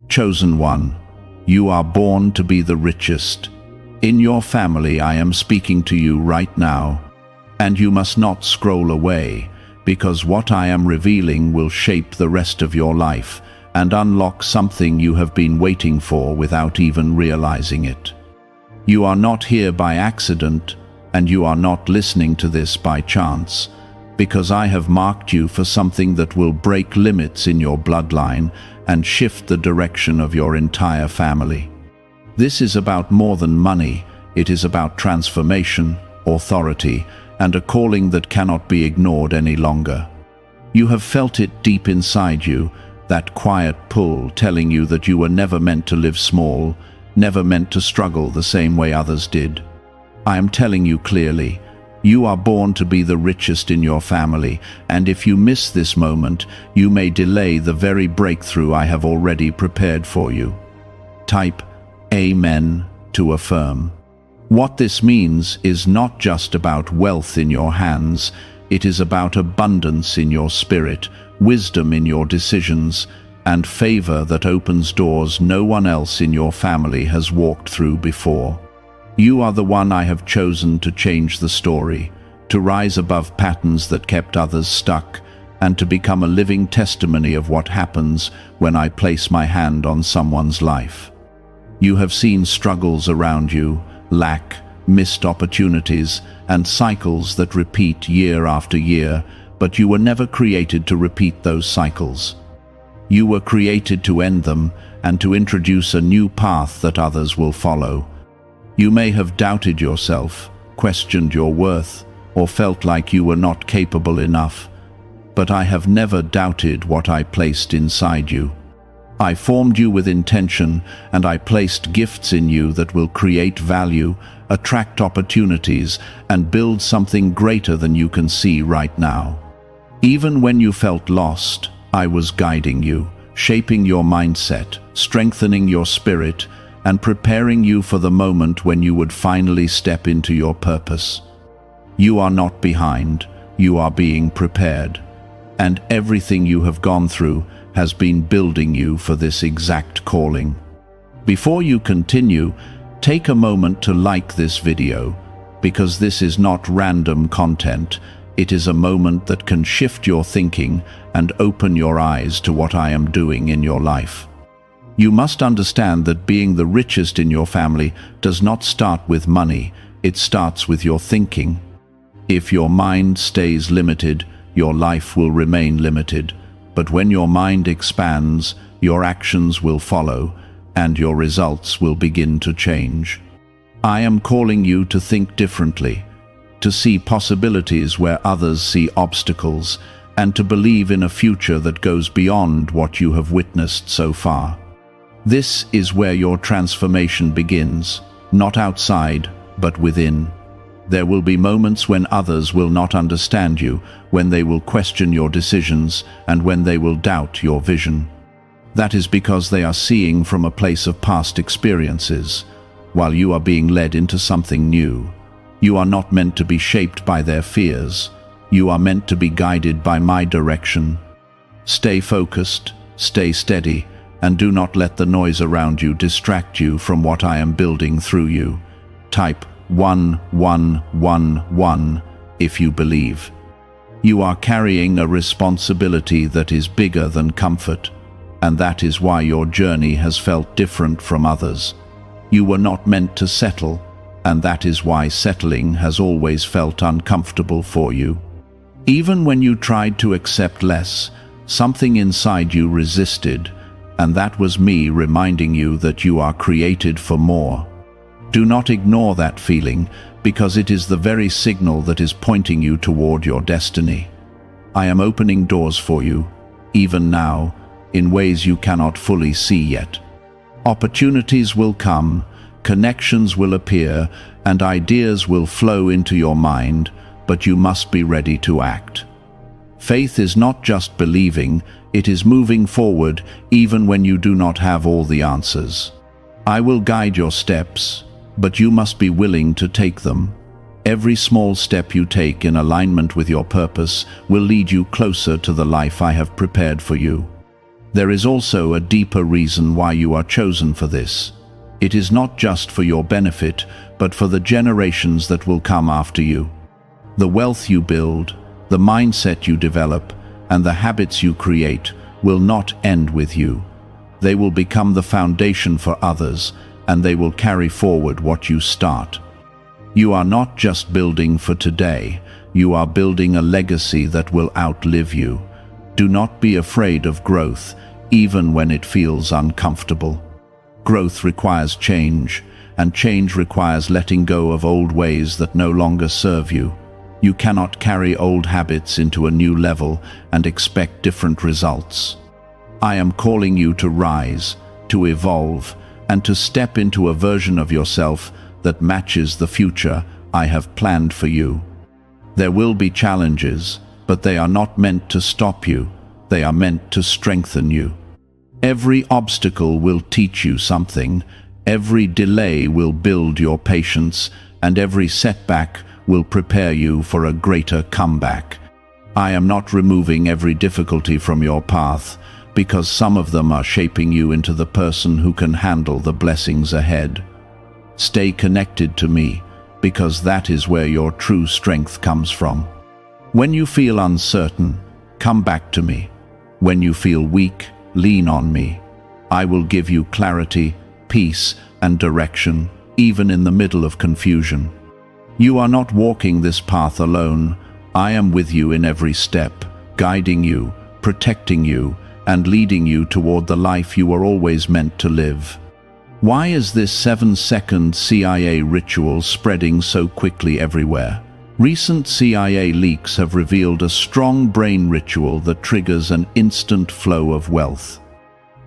Chosen one, you are born to be the richest. In your family I am speaking to you right now, and you must not scroll away, because what I am revealing will shape the rest of your life and unlock something you have been waiting for without even realizing it. You are not here by accident, and you are not listening to this by chance, because I have marked you for something that will break limits in your bloodline and shift the direction of your entire family. This is about more than money. It is about transformation, authority, and a calling that cannot be ignored any longer. You have felt it deep inside you, that quiet pull telling you that you were never meant to live small, never meant to struggle the same way others did. I am telling you clearly, you are born to be the richest in your family, and if you miss this moment, you may delay the very breakthrough I have already prepared for you. Type Amen to affirm. What this means is not just about wealth in your hands, it is about abundance in your spirit, wisdom in your decisions, and favor that opens doors no one else in your family has walked through before. You are the one I have chosen to change the story, to rise above patterns that kept others stuck, and to become a living testimony of what happens when I place my hand on someone's life. You have seen struggles around you, lack, missed opportunities, and cycles that repeat year after year, but you were never created to repeat those cycles. You were created to end them and to introduce a new path that others will follow. You may have doubted yourself, questioned your worth, or felt like you were not capable enough, but I have never doubted what I placed inside you. I formed you with intention, and I placed gifts in you that will create value, attract opportunities, and build something greater than you can see right now. Even when you felt lost, I was guiding you, shaping your mindset, strengthening your spirit, and preparing you for the moment when you would finally step into your purpose. You are not behind, you are being prepared, and everything you have gone through has been building you for this exact calling. Before you continue, take a moment to like this video, because this is not random content. It is a moment that can shift your thinking and open your eyes to what I am doing in your life. You must understand that being the richest in your family does not start with money, it starts with your thinking. If your mind stays limited, your life will remain limited. But when your mind expands, your actions will follow, and your results will begin to change. I am calling you to think differently, to see possibilities where others see obstacles, and to believe in a future that goes beyond what you have witnessed so far. This is where your transformation begins, not outside, but within. There will be moments when others will not understand you, when they will question your decisions, and when they will doubt your vision. That is because they are seeing from a place of past experiences, while you are being led into something new. You are not meant to be shaped by their fears. You are meant to be guided by my direction. Stay focused, stay steady, and do not let the noise around you distract you from what I am building through you. Type 1111 if you believe. You are carrying a responsibility that is bigger than comfort, and that is why your journey has felt different from others. You were not meant to settle, and that is why settling has always felt uncomfortable for you. Even when you tried to accept less, something inside you resisted, and that was me reminding you that you are created for more. Do not ignore that feeling, because it is the very signal that is pointing you toward your destiny. I am opening doors for you, even now, in ways you cannot fully see yet. Opportunities will come, connections will appear, and ideas will flow into your mind, but you must be ready to act. Faith is not just believing, it is moving forward even when you do not have all the answers. I will guide your steps, but you must be willing to take them. Every small step you take in alignment with your purpose will lead you closer to the life I have prepared for you. There is also a deeper reason why you are chosen for this. It is not just for your benefit, but for the generations that will come after you. The wealth you build, the mindset you develop, and the habits you create will not end with you. They will become the foundation for others, and they will carry forward what you start. You are not just building for today, you are building a legacy that will outlive you. Do not be afraid of growth, even when it feels uncomfortable. Growth requires change, and change requires letting go of old ways that no longer serve you. You cannot carry old habits into a new level and expect different results. I am calling you to rise, to evolve, and to step into a version of yourself that matches the future I have planned for you. There will be challenges, but they are not meant to stop you. They are meant to strengthen you. Every obstacle will teach you something, every delay will build your patience, and every setback will prepare you for a greater comeback. I am not removing every difficulty from your path, because some of them are shaping you into the person who can handle the blessings ahead. Stay connected to me, because that is where your true strength comes from. When you feel uncertain, come back to me. When you feel weak, lean on me. I will give you clarity, peace, and direction, even in the middle of confusion. You are not walking this path alone. I am with you in every step, guiding you, protecting you, and leading you toward the life you were always meant to live. Why is this 7-second CIA ritual spreading so quickly everywhere? Recent CIA leaks have revealed a strong brain ritual that triggers an instant flow of wealth.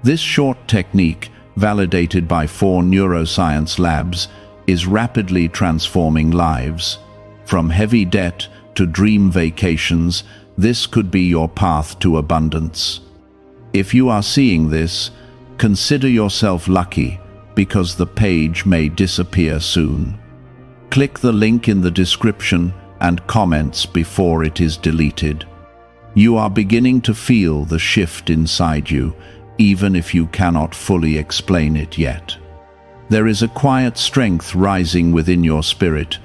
This short technique, validated by 4 neuroscience labs, is rapidly transforming lives. From heavy debt to dream vacations, this could be your path to abundance. If you are seeing this, consider yourself lucky, because the page may disappear soon. Click the link in the description and comments before it is deleted. You are beginning to feel the shift inside you, even if you cannot fully explain it yet. There is a quiet strength rising within your spirit,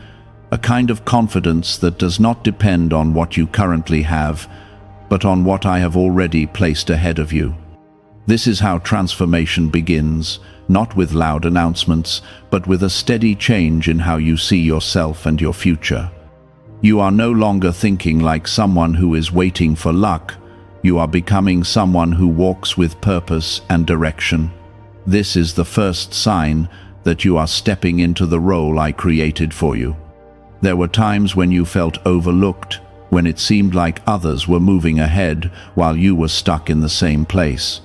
a kind of confidence that does not depend on what you currently have, but on what I have already placed ahead of you. This is how transformation begins, not with loud announcements, but with a steady change in how you see yourself and your future. You are no longer thinking like someone who is waiting for luck. You are becoming someone who walks with purpose and direction. This is the first sign that you are stepping into the role I created for you. There were times when you felt overlooked, when it seemed like others were moving ahead while you were stuck in the same place.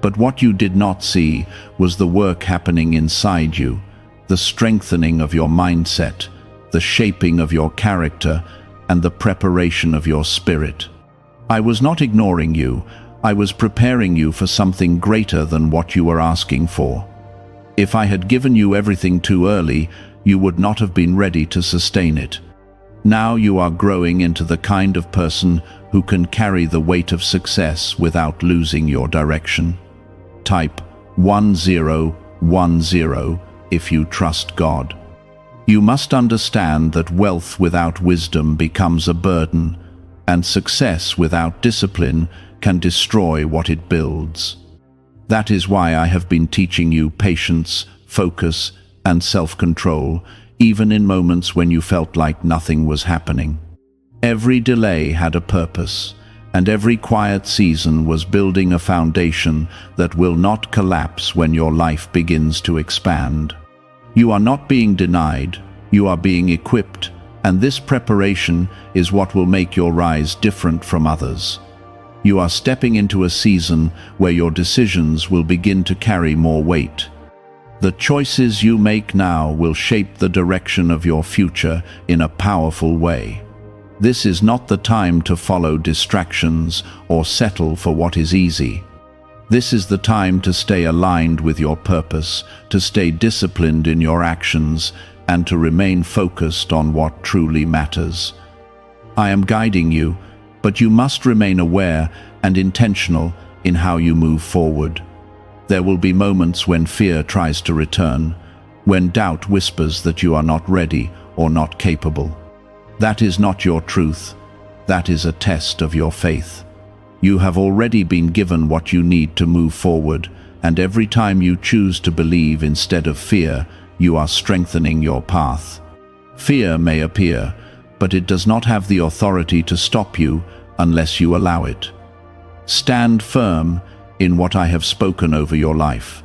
But what you did not see was the work happening inside you, the strengthening of your mindset, the shaping of your character, and the preparation of your spirit. I was not ignoring you. I was preparing you for something greater than what you were asking for. If I had given you everything too early, you would not have been ready to sustain it. Now you are growing into the kind of person who can carry the weight of success without losing your direction. Type 1010 if you trust God. You must understand that wealth without wisdom becomes a burden, and success without discipline can destroy what it builds. That is why I have been teaching you patience, focus, and self-control, even in moments when you felt like nothing was happening. Every delay had a purpose, and every quiet season was building a foundation that will not collapse when your life begins to expand. You are not being denied, you are being equipped, and this preparation is what will make your rise different from others. You are stepping into a season where your decisions will begin to carry more weight. The choices you make now will shape the direction of your future in a powerful way. This is not the time to follow distractions or settle for what is easy. This is the time to stay aligned with your purpose, to stay disciplined in your actions, and to remain focused on what truly matters. I am guiding you, but you must remain aware and intentional in how you move forward. There will be moments when fear tries to return, when doubt whispers that you are not ready or not capable. That is not your truth. That is a test of your faith. You have already been given what you need to move forward, and every time you choose to believe instead of fear, you are strengthening your path. Fear may appear, but it does not have the authority to stop you unless you allow it. Stand firm in what I have spoken over your life.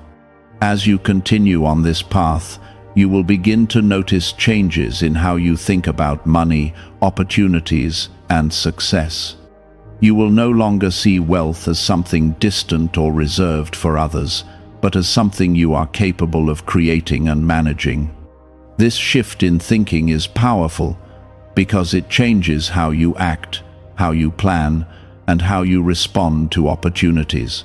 As you continue on this path, you will begin to notice changes in how you think about money, opportunities, and success. You will no longer see wealth as something distant or reserved for others, but as something you are capable of creating and managing. This shift in thinking is powerful because it changes how you act, how you plan, and how you respond to opportunities.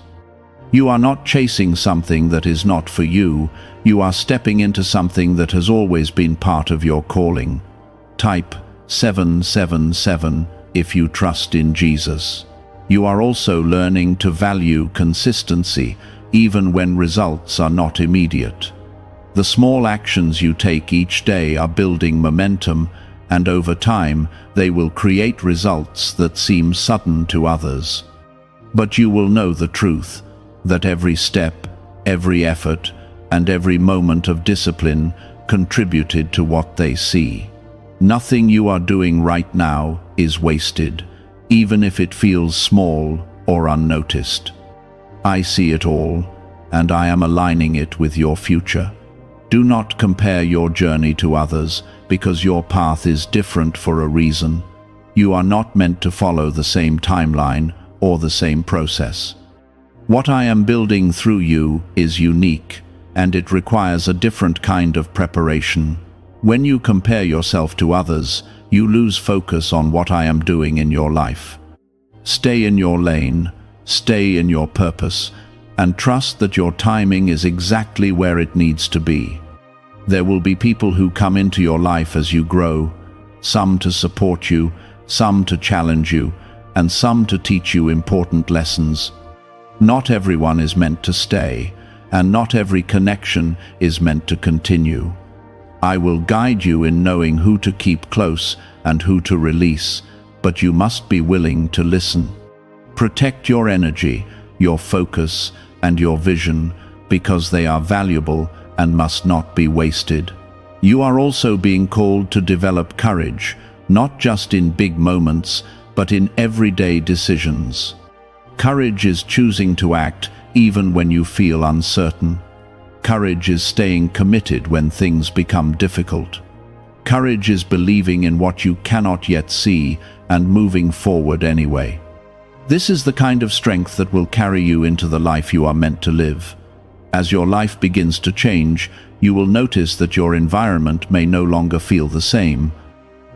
You are not chasing something that is not for you. You are stepping into something that has always been part of your calling. Type 777 if you trust in Jesus. You are also learning to value consistency, even when results are not immediate. The small actions you take each day are building momentum, and over time, they will create results that seem sudden to others. But you will know the truth, that every step, every effort, and every moment of discipline contributed to what they see. Nothing you are doing right now is wasted, even if it feels small or unnoticed. I see it all, and I am aligning it with your future. Do not compare your journey to others, because your path is different for a reason. You are not meant to follow the same timeline or the same process. What I am building through you is unique, and it requires a different kind of preparation. When you compare yourself to others, you lose focus on what I am doing in your life. Stay in your lane, stay in your purpose, and trust that your timing is exactly where it needs to be. There will be people who come into your life as you grow, some to support you, some to challenge you, and some to teach you important lessons. Not everyone is meant to stay, and not every connection is meant to continue. I will guide you in knowing who to keep close and who to release, but you must be willing to listen. Protect your energy, your focus, and your vision, because they are valuable and must not be wasted. You are also being called to develop courage, not just in big moments, but in everyday decisions. Courage is choosing to act even when you feel uncertain. Courage is staying committed when things become difficult. Courage is believing in what you cannot yet see and moving forward anyway. This is the kind of strength that will carry you into the life you are meant to live. As your life begins to change, you will notice that your environment may no longer feel the same.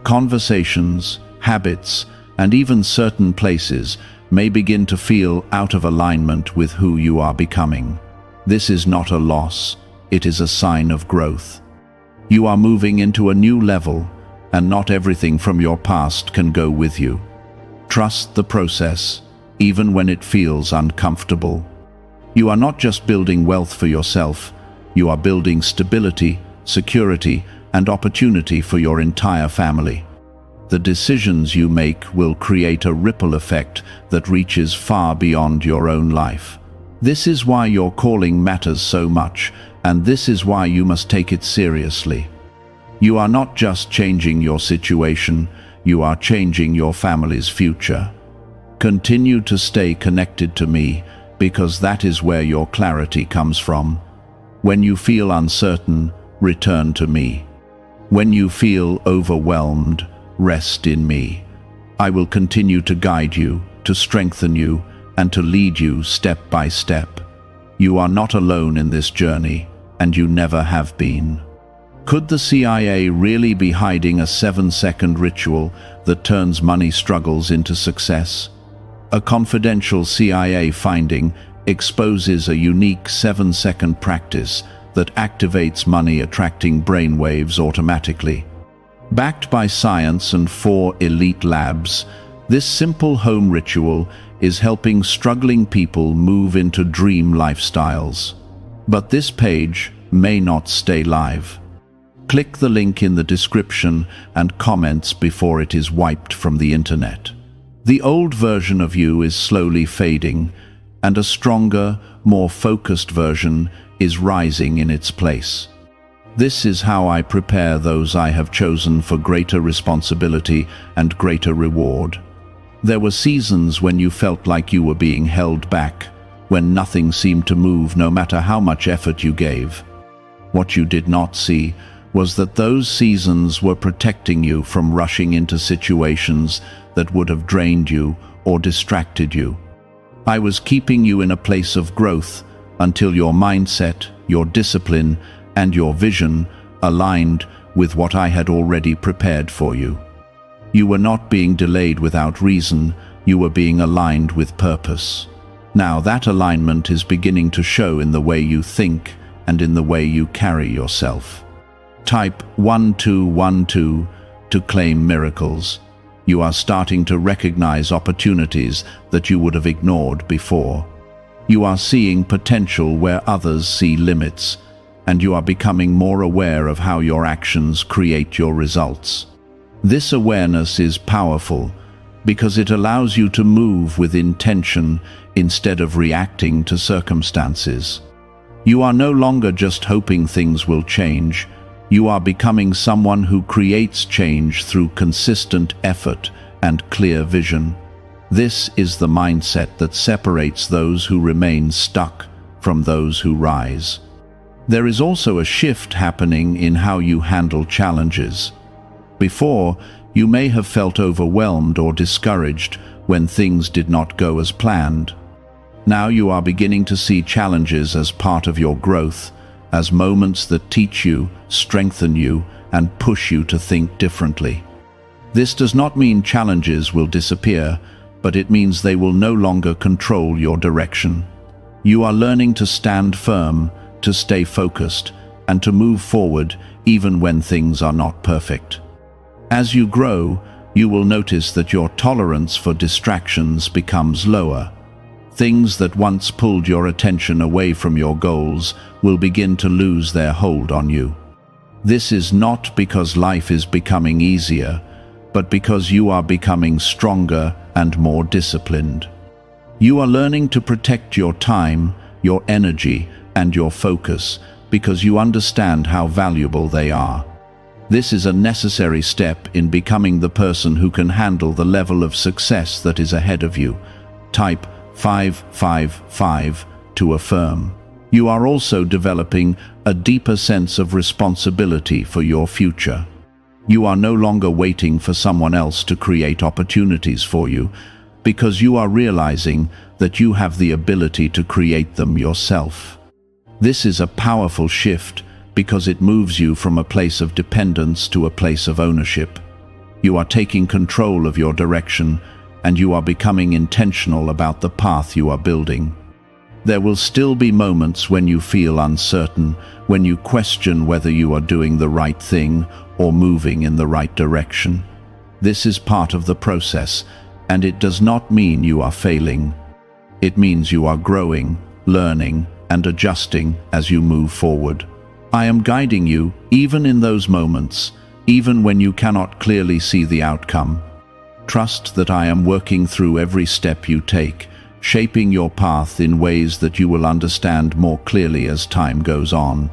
Conversations, habits, and even certain places may begin to feel out of alignment with who you are becoming. This is not a loss, it is a sign of growth. You are moving into a new level, and not everything from your past can go with you. Trust the process, even when it feels uncomfortable. You are not just building wealth for yourself, you are building stability, security, and opportunity for your entire family. The decisions you make will create a ripple effect that reaches far beyond your own life. This is why your calling matters so much, and this is why you must take it seriously. You are not just changing your situation, you are changing your family's future. Continue to stay connected to me, because that is where your clarity comes from. When you feel uncertain, return to me. When you feel overwhelmed, rest in me. I will continue to guide you, to strengthen you, and to lead you step by step. You are not alone in this journey, and you never have been. Could the CIA really be hiding a 7-second ritual that turns money struggles into success? A confidential CIA finding exposes a unique 7-second practice that activates money-attracting brainwaves automatically. Backed by science and 4 elite labs, This simple home ritual is helping struggling people move into dream lifestyles. But this page may not stay live. Click the link in the description and comments before it is wiped from the internet. The old version of you is slowly fading, and a stronger, more focused version is rising in its place. This is how I prepare those I have chosen for greater responsibility and greater reward. There were seasons when you felt like you were being held back, when nothing seemed to move no matter how much effort you gave. What you did not see was that those seasons were protecting you from rushing into situations that would have drained you or distracted you. I was keeping you in a place of growth until your mindset, your discipline, and your vision aligned with what I had already prepared for you. You were not being delayed without reason, you were being aligned with purpose. Now that alignment is beginning to show in the way you think and in the way you carry yourself. Type 1212 to claim miracles. You are starting to recognize opportunities that you would have ignored before. You are seeing potential where others see limits, and you are becoming more aware of how your actions create your results. This awareness is powerful because it allows you to move with intention instead of reacting to circumstances. You are no longer just hoping things will change. You are becoming someone who creates change through consistent effort and clear vision. This is the mindset that separates those who remain stuck from those who rise. There is also a shift happening in how you handle challenges. Before, you may have felt overwhelmed or discouraged when things did not go as planned. Now you are beginning to see challenges as part of your growth, as moments that teach you, strengthen you, and push you to think differently. This does not mean challenges will disappear, but it means they will no longer control your direction. You are learning to stand firm, to stay focused, and to move forward even when things are not perfect. As you grow, you will notice that your tolerance for distractions becomes lower. Things that once pulled your attention away from your goals will begin to lose their hold on you. This is not because life is becoming easier, but because you are becoming stronger and more disciplined. You are learning to protect your time, your energy, and your focus because you understand how valuable they are. This is a necessary step in becoming the person who can handle the level of success that is ahead of you. Type 555 to affirm. You are also developing a deeper sense of responsibility for your future. You are no longer waiting for someone else to create opportunities for you, because you are realizing that you have the ability to create them yourself. This is a powerful shift because it moves you from a place of dependence to a place of ownership. You are taking control of your direction, and you are becoming intentional about the path you are building. There will still be moments when you feel uncertain, when you question whether you are doing the right thing or moving in the right direction. This is part of the process, and it does not mean you are failing. It means you are growing, learning, and adjusting as you move forward. I am guiding you even in those moments, even when you cannot clearly see the outcome. Trust that I am working through every step you take, shaping your path in ways that you will understand more clearly as time goes on.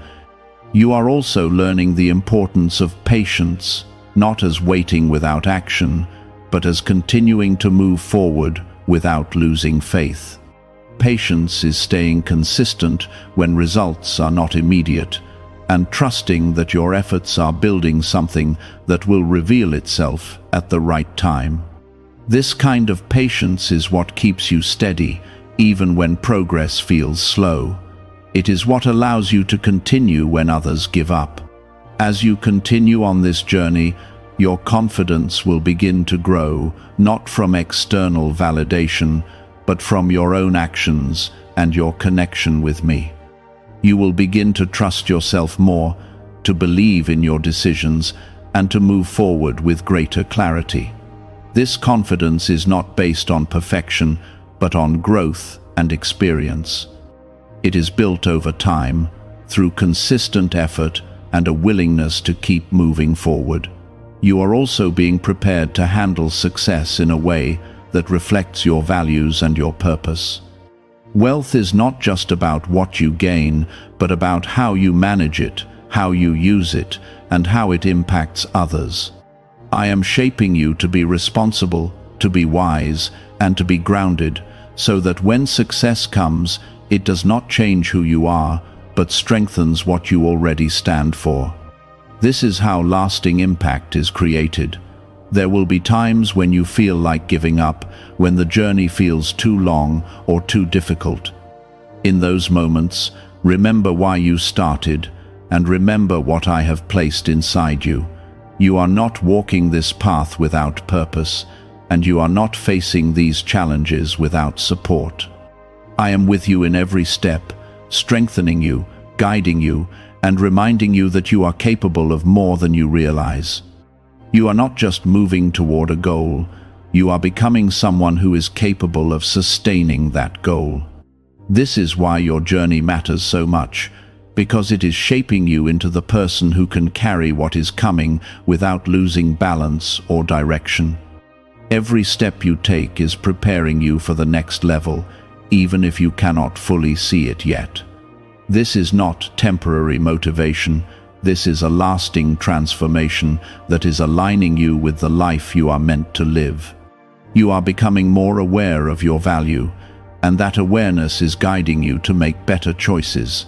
You are also learning the importance of patience, not as waiting without action, but as continuing to move forward without losing faith. Patience is staying consistent when results are not immediate, and trusting that your efforts are building something that will reveal itself at the right time. This kind of patience is what keeps you steady, even when progress feels slow. It is what allows you to continue when others give up. As you continue on this journey, your confidence will begin to grow, not from external validation, but from your own actions and your connection with me. You will begin to trust yourself more, to believe in your decisions, and to move forward with greater clarity. This confidence is not based on perfection, but on growth and experience. It is built over time, through consistent effort and a willingness to keep moving forward. You are also being prepared to handle success in a way that reflects your values and your purpose. Wealth is not just about what you gain, but about how you manage it, how you use it, and how it impacts others. I am shaping you to be responsible, to be wise, and to be grounded, so that when success comes, it does not change who you are, but strengthens what you already stand for. This is how lasting impact is created. There will be times when you feel like giving up, when the journey feels too long or too difficult. In those moments, remember why you started, and remember what I have placed inside you. You are not walking this path without purpose, and you are not facing these challenges without support. I am with you in every step, strengthening you, guiding you, and reminding you that you are capable of more than you realize. You are not just moving toward a goal, you are becoming someone who is capable of sustaining that goal. This is why your journey matters so much, because it is shaping you into the person who can carry what is coming without losing balance or direction. Every step you take is preparing you for the next level, even if you cannot fully see it yet. This is not temporary motivation. This is a lasting transformation that is aligning you with the life you are meant to live. You are becoming more aware of your value, and that awareness is guiding you to make better choices.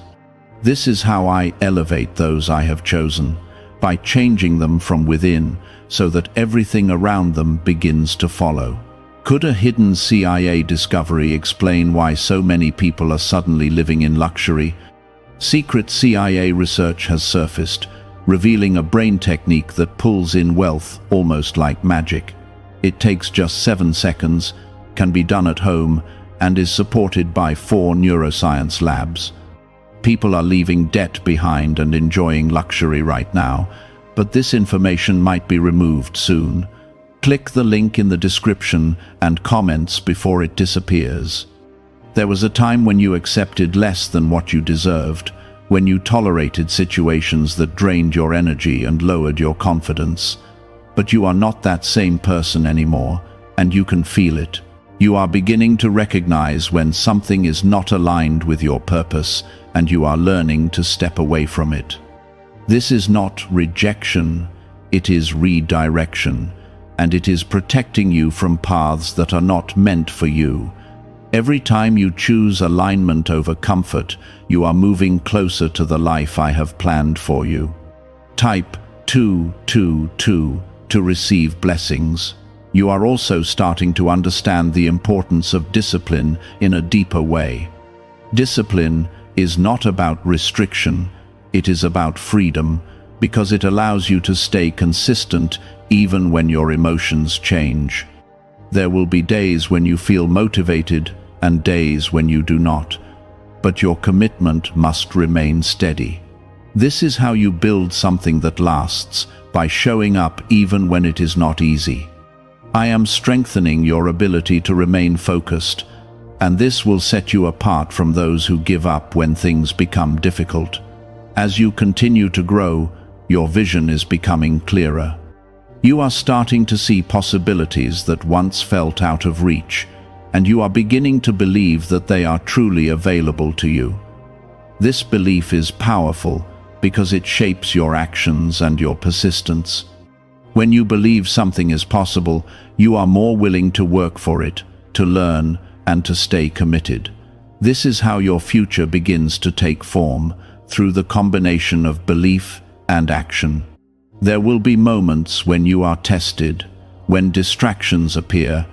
This is how I elevate those I have chosen, by changing them from within, so that everything around them begins to follow. Could a hidden CIA discovery explain why so many people are suddenly living in luxury? Secret CIA research has surfaced, revealing a brain technique that pulls in wealth almost like magic. It takes just 7 seconds, can be done at home, and is supported by 4 neuroscience labs. People are leaving debt behind and enjoying luxury right now, but this information might be removed soon. Click the link in the description and comments before it disappears. There was a time when you accepted less than what you deserved, when you tolerated situations that drained your energy and lowered your confidence. But you are not that same person anymore, and you can feel it. You are beginning to recognize when something is not aligned with your purpose, and you are learning to step away from it. This is not rejection, it is redirection, and it is protecting you from paths that are not meant for you. Every time you choose alignment over comfort, you are moving closer to the life I have planned for you. Type 222 to receive blessings. You are also starting to understand the importance of discipline in a deeper way. Discipline is not about restriction, it is about freedom, because it allows you to stay consistent even when your emotions change. There will be days when you feel motivated and days when you do not, but your commitment must remain steady. This is how you build something that lasts, by showing up even when it is not easy. I am strengthening your ability to remain focused, and this will set you apart from those who give up when things become difficult. As you continue to grow, your vision is becoming clearer. You are starting to see possibilities that once felt out of reach, and you are beginning to believe that they are truly available to you. This belief is powerful because it shapes your actions and your persistence. When you believe something is possible, you are more willing to work for it, to learn, and to stay committed. This is how your future begins to take form, through the combination of belief and action. There will be moments when you are tested, when distractions appear,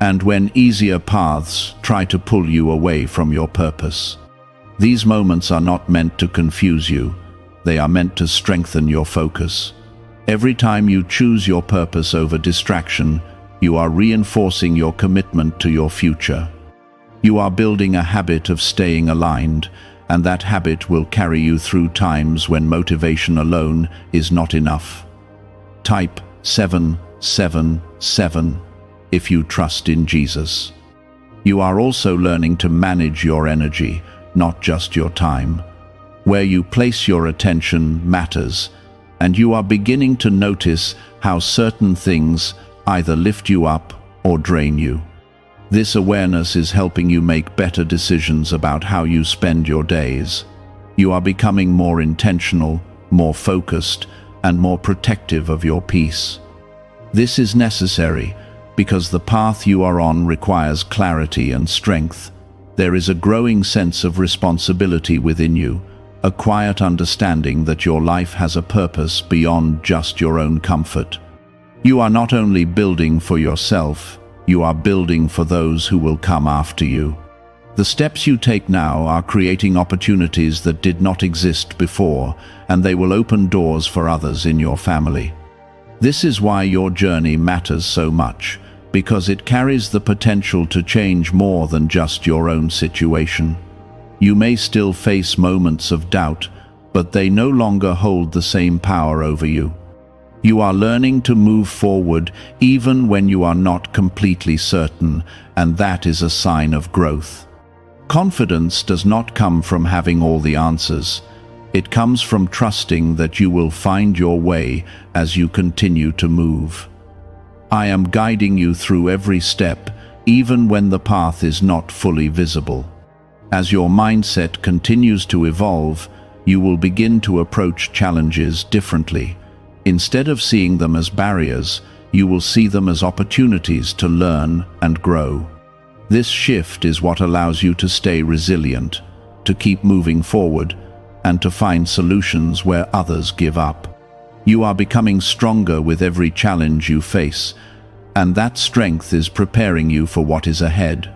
and when easier paths try to pull you away from your purpose. These moments are not meant to confuse you, they are meant to strengthen your focus. Every time you choose your purpose over distraction, you are reinforcing your commitment to your future. You are building a habit of staying aligned, and that habit will carry you through times when motivation alone is not enough. Type 777 if you trust in Jesus. You are also learning to manage your energy, not just your time. Where you place your attention matters, and you are beginning to notice how certain things either lift you up or drain you. This awareness is helping you make better decisions about how you spend your days. You are becoming more intentional, more focused, and more protective of your peace. This is necessary because the path you are on requires clarity and strength. There is a growing sense of responsibility within you, a quiet understanding that your life has a purpose beyond just your own comfort. You are not only building for yourself, you are building for those who will come after you. The steps you take now are creating opportunities that did not exist before, and they will open doors for others in your family. This is why your journey matters so much, because it carries the potential to change more than just your own situation. You may still face moments of doubt, but they no longer hold the same power over you. You are learning to move forward even when you are not completely certain, and that is a sign of growth. Confidence does not come from having all the answers. It comes from trusting that you will find your way as you continue to move. I am guiding you through every step, even when the path is not fully visible. As your mindset continues to evolve, you will begin to approach challenges differently. Instead of seeing them as barriers, you will see them as opportunities to learn and grow. This shift is what allows you to stay resilient, to keep moving forward, and to find solutions where others give up. You are becoming stronger with every challenge you face, and that strength is preparing you for what is ahead.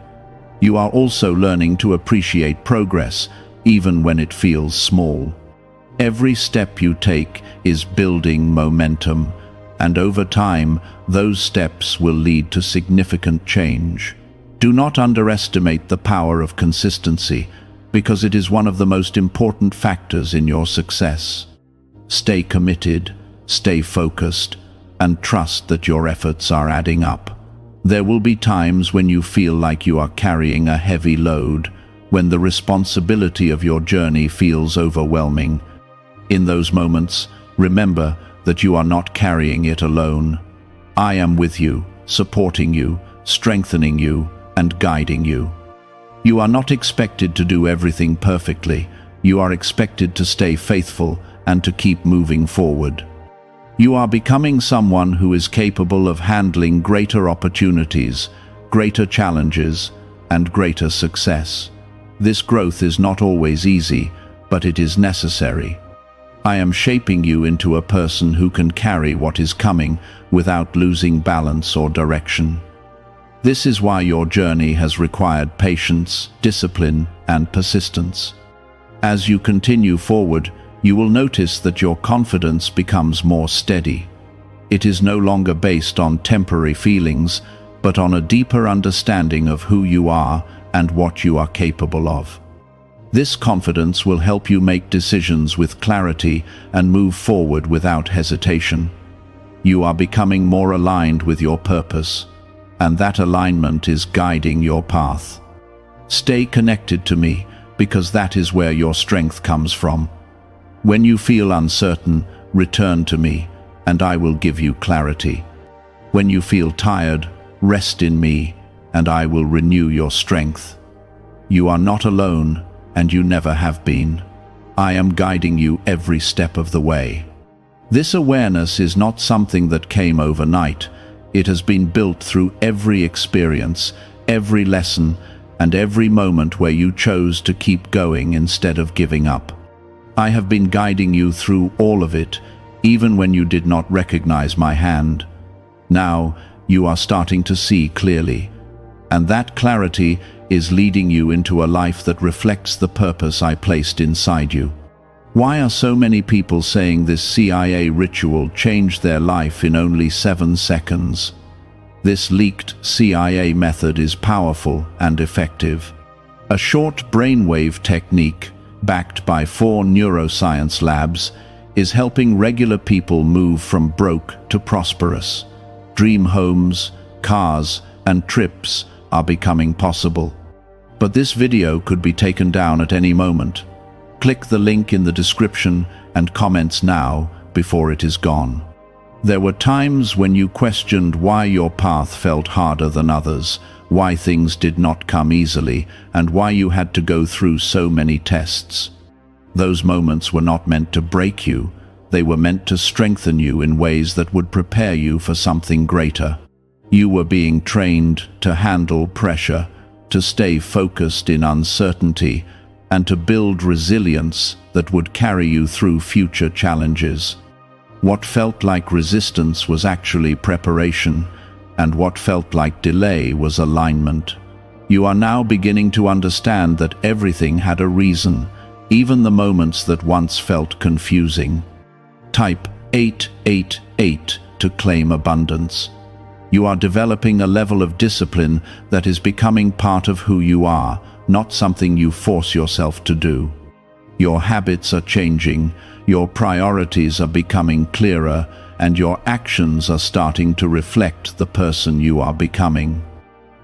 You are also learning to appreciate progress, even when it feels small. Every step you take is building momentum, and over time, those steps will lead to significant change. Do not underestimate the power of consistency, because it is one of the most important factors in your success. Stay committed, stay focused, and trust that your efforts are adding up. There will be times when you feel like you are carrying a heavy load, when the responsibility of your journey feels overwhelming. In those moments, remember that you are not carrying it alone. I am with you, supporting you, strengthening you, and guiding you. You are not expected to do everything perfectly. You are expected to stay faithful and to keep moving forward. You are becoming someone who is capable of handling greater opportunities, greater challenges, and greater success. This growth is not always easy, but it is necessary. I am shaping you into a person who can carry what is coming without losing balance or direction. This is why your journey has required patience, discipline, and persistence. As you continue forward, you will notice that your confidence becomes more steady. It is no longer based on temporary feelings, but on a deeper understanding of who you are and what you are capable of. This confidence will help you make decisions with clarity and move forward without hesitation. You are becoming more aligned with your purpose, and that alignment is guiding your path. Stay connected to me, because that is where your strength comes from. When you feel uncertain, return to me, and I will give you clarity. When you feel tired, rest in me, and I will renew your strength. You are not alone, and you never have been. I am guiding you every step of the way. This awareness is not something that came overnight. It has been built through every experience, every lesson, and every moment where you chose to keep going instead of giving up. I have been guiding you through all of it, even when you did not recognize my hand. Now, you are starting to see clearly, and that clarity is leading you into a life that reflects the purpose I placed inside you. Why are so many people saying this CIA ritual changed their life in only 7 seconds? This leaked CIA method is powerful and effective. A short brainwave technique, backed by 4 neuroscience labs, is helping regular people move from broke to prosperous. Dream homes, cars, and trips are becoming possible. But this video could be taken down at any moment. Click the link in the description and comments now before it is gone. There were times when you questioned why your path felt harder than others, why things did not come easily, and why you had to go through so many tests. Those moments were not meant to break you, they were meant to strengthen you in ways that would prepare you for something greater. You were being trained to handle pressure, to stay focused in uncertainty, and to build resilience that would carry you through future challenges. What felt like resistance was actually preparation, and what felt like delay was alignment. You are now beginning to understand that everything had a reason, even the moments that once felt confusing. Type 888 to claim abundance. You are developing a level of discipline that is becoming part of who you are, not something you force yourself to do. Your habits are changing, your priorities are becoming clearer, and your actions are starting to reflect the person you are becoming.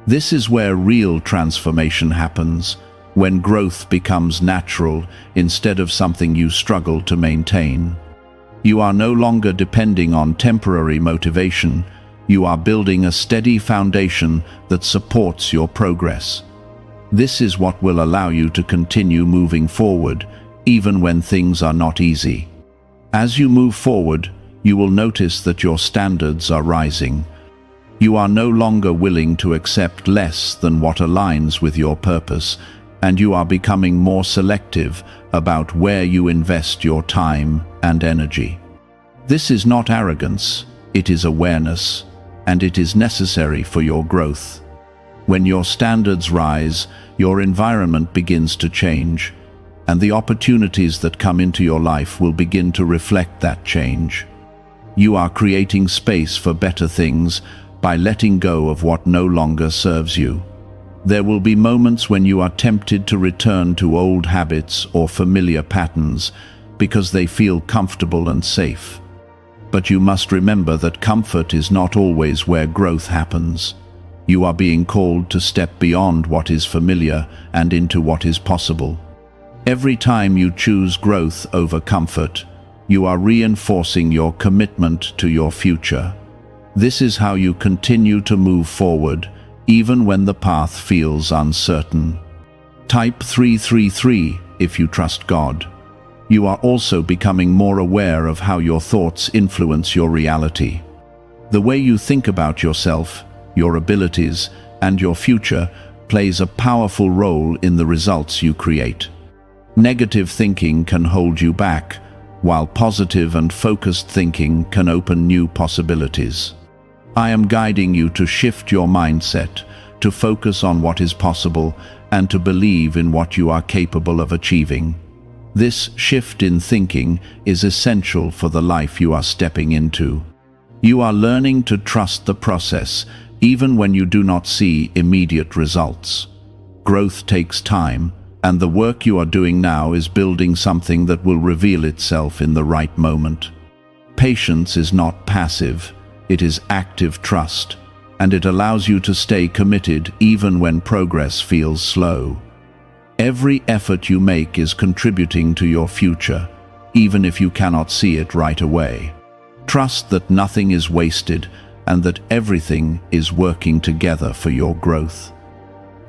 This is where real transformation happens, when growth becomes natural instead of something you struggle to maintain. You are no longer depending on temporary motivation. You are building a steady foundation that supports your progress. This is what will allow you to continue moving forward, even when things are not easy. As you move forward, you will notice that your standards are rising. You are no longer willing to accept less than what aligns with your purpose, and you are becoming more selective about where you invest your time and energy. This is not arrogance, it is awareness, and it is necessary for your growth. When your standards rise, your environment begins to change, and the opportunities that come into your life will begin to reflect that change. You are creating space for better things by letting go of what no longer serves you. There will be moments when you are tempted to return to old habits or familiar patterns because they feel comfortable and safe. But you must remember that comfort is not always where growth happens. You are being called to step beyond what is familiar and into what is possible. Every time you choose growth over comfort, you are reinforcing your commitment to your future. This is how you continue to move forward, even when the path feels uncertain. Type 333 if you trust God. You are also becoming more aware of how your thoughts influence your reality. The way you think about yourself, your abilities, and your future plays a powerful role in the results you create. Negative thinking can hold you back, while positive and focused thinking can open new possibilities. I am guiding you to shift your mindset, to focus on what is possible, and to believe in what you are capable of achieving. This shift in thinking is essential for the life you are stepping into. You are learning to trust the process, even when you do not see immediate results. Growth takes time, and the work you are doing now is building something that will reveal itself in the right moment. Patience is not passive, it is active trust, and it allows you to stay committed even when progress feels slow. Every effort you make is contributing to your future, even if you cannot see it right away. Trust that nothing is wasted and that everything is working together for your growth.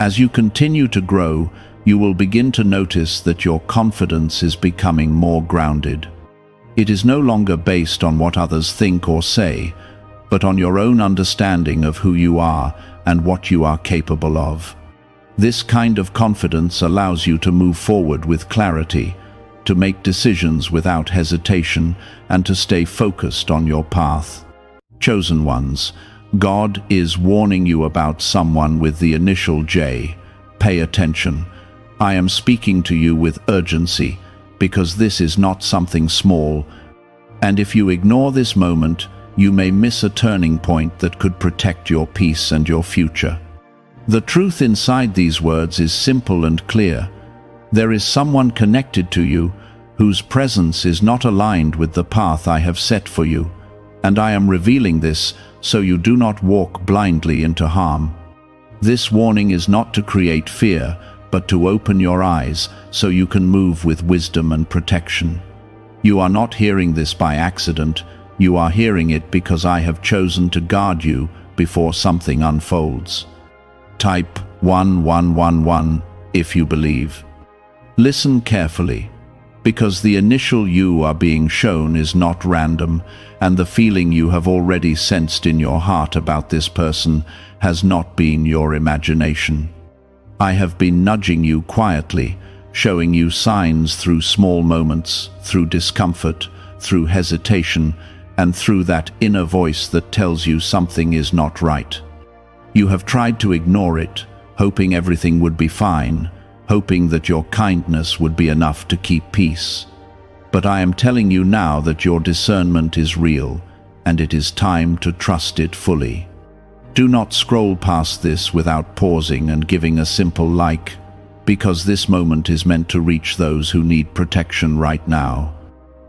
As you continue to grow, you will begin to notice that your confidence is becoming more grounded. It is no longer based on what others think or say, but on your own understanding of who you are and what you are capable of. This kind of confidence allows you to move forward with clarity, to make decisions without hesitation, and to stay focused on your path. Chosen ones, God is warning you about someone with the initial J. Pay attention. I am speaking to you with urgency, because this is not something small, and if you ignore this moment, you may miss a turning point that could protect your peace and your future. The truth inside these words is simple and clear. There is someone connected to you whose presence is not aligned with the path I have set for you, and I am revealing this so you do not walk blindly into harm. This warning is not to create fear, but to open your eyes so you can move with wisdom and protection. You are not hearing this by accident. You are hearing it because I have chosen to guard you before something unfolds. Type 1111 if you believe. Listen carefully, because the initial you are being shown is not random, and the feeling you have already sensed in your heart about this person has not been your imagination. I have been nudging you quietly, showing you signs through small moments, through discomfort, through hesitation, and through that inner voice that tells you something is not right. You have tried to ignore it, hoping everything would be fine, hoping that your kindness would be enough to keep peace. But I am telling you now that your discernment is real, and it is time to trust it fully. Do not scroll past this without pausing and giving a simple like, because this moment is meant to reach those who need protection right now.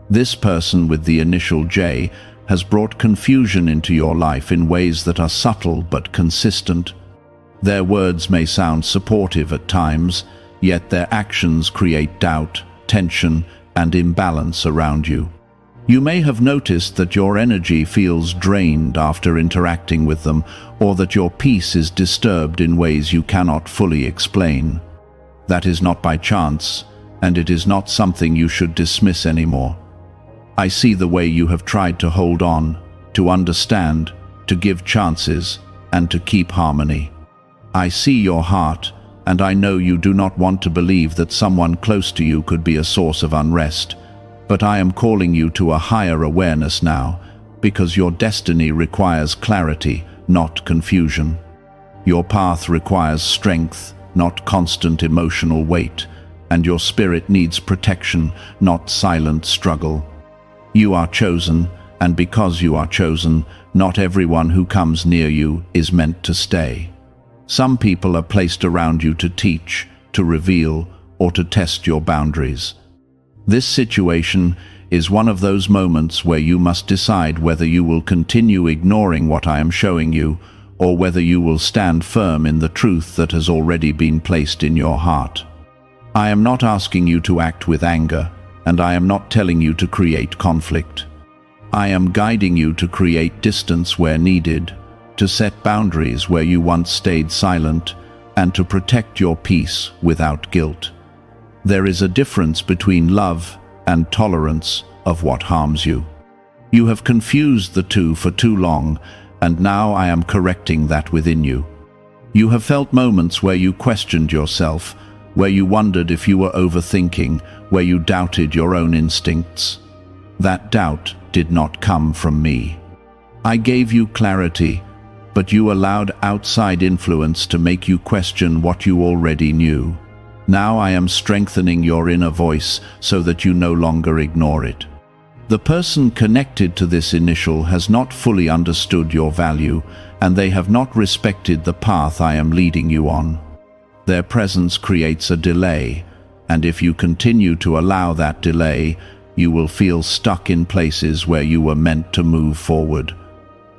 This person with the initial J has brought confusion into your life in ways that are subtle but consistent. Their words may sound supportive at times, yet their actions create doubt, tension, and imbalance around you. You may have noticed that your energy feels drained after interacting with them, or that your peace is disturbed in ways you cannot fully explain. That is not by chance, and it is not something you should dismiss anymore. I see the way you have tried to hold on, to understand, to give chances, and to keep harmony. I see your heart, and I know you do not want to believe that someone close to you could be a source of unrest. But I am calling you to a higher awareness now, because your destiny requires clarity, not confusion. Your path requires strength, not constant emotional weight, and your spirit needs protection, not silent struggle. You are chosen, and because you are chosen, not everyone who comes near you is meant to stay. Some people are placed around you to teach, to reveal, or to test your boundaries. This situation is one of those moments where you must decide whether you will continue ignoring what I am showing you, or whether you will stand firm in the truth that has already been placed in your heart. I am not asking you to act with anger, and I am not telling you to create conflict. I am guiding you to create distance where needed, to set boundaries where you once stayed silent, and to protect your peace without guilt. There is a difference between love and tolerance of what harms you. You have confused the two for too long, and now I am correcting that within you. You have felt moments where you questioned yourself, where you wondered if you were overthinking, where you doubted your own instincts. That doubt did not come from me. I gave you clarity, but you allowed outside influence to make you question what you already knew. Now I am strengthening your inner voice so that you no longer ignore it. The person connected to this initial has not fully understood your value, and they have not respected the path I am leading you on. Their presence creates a delay, and if you continue to allow that delay, you will feel stuck in places where you were meant to move forward.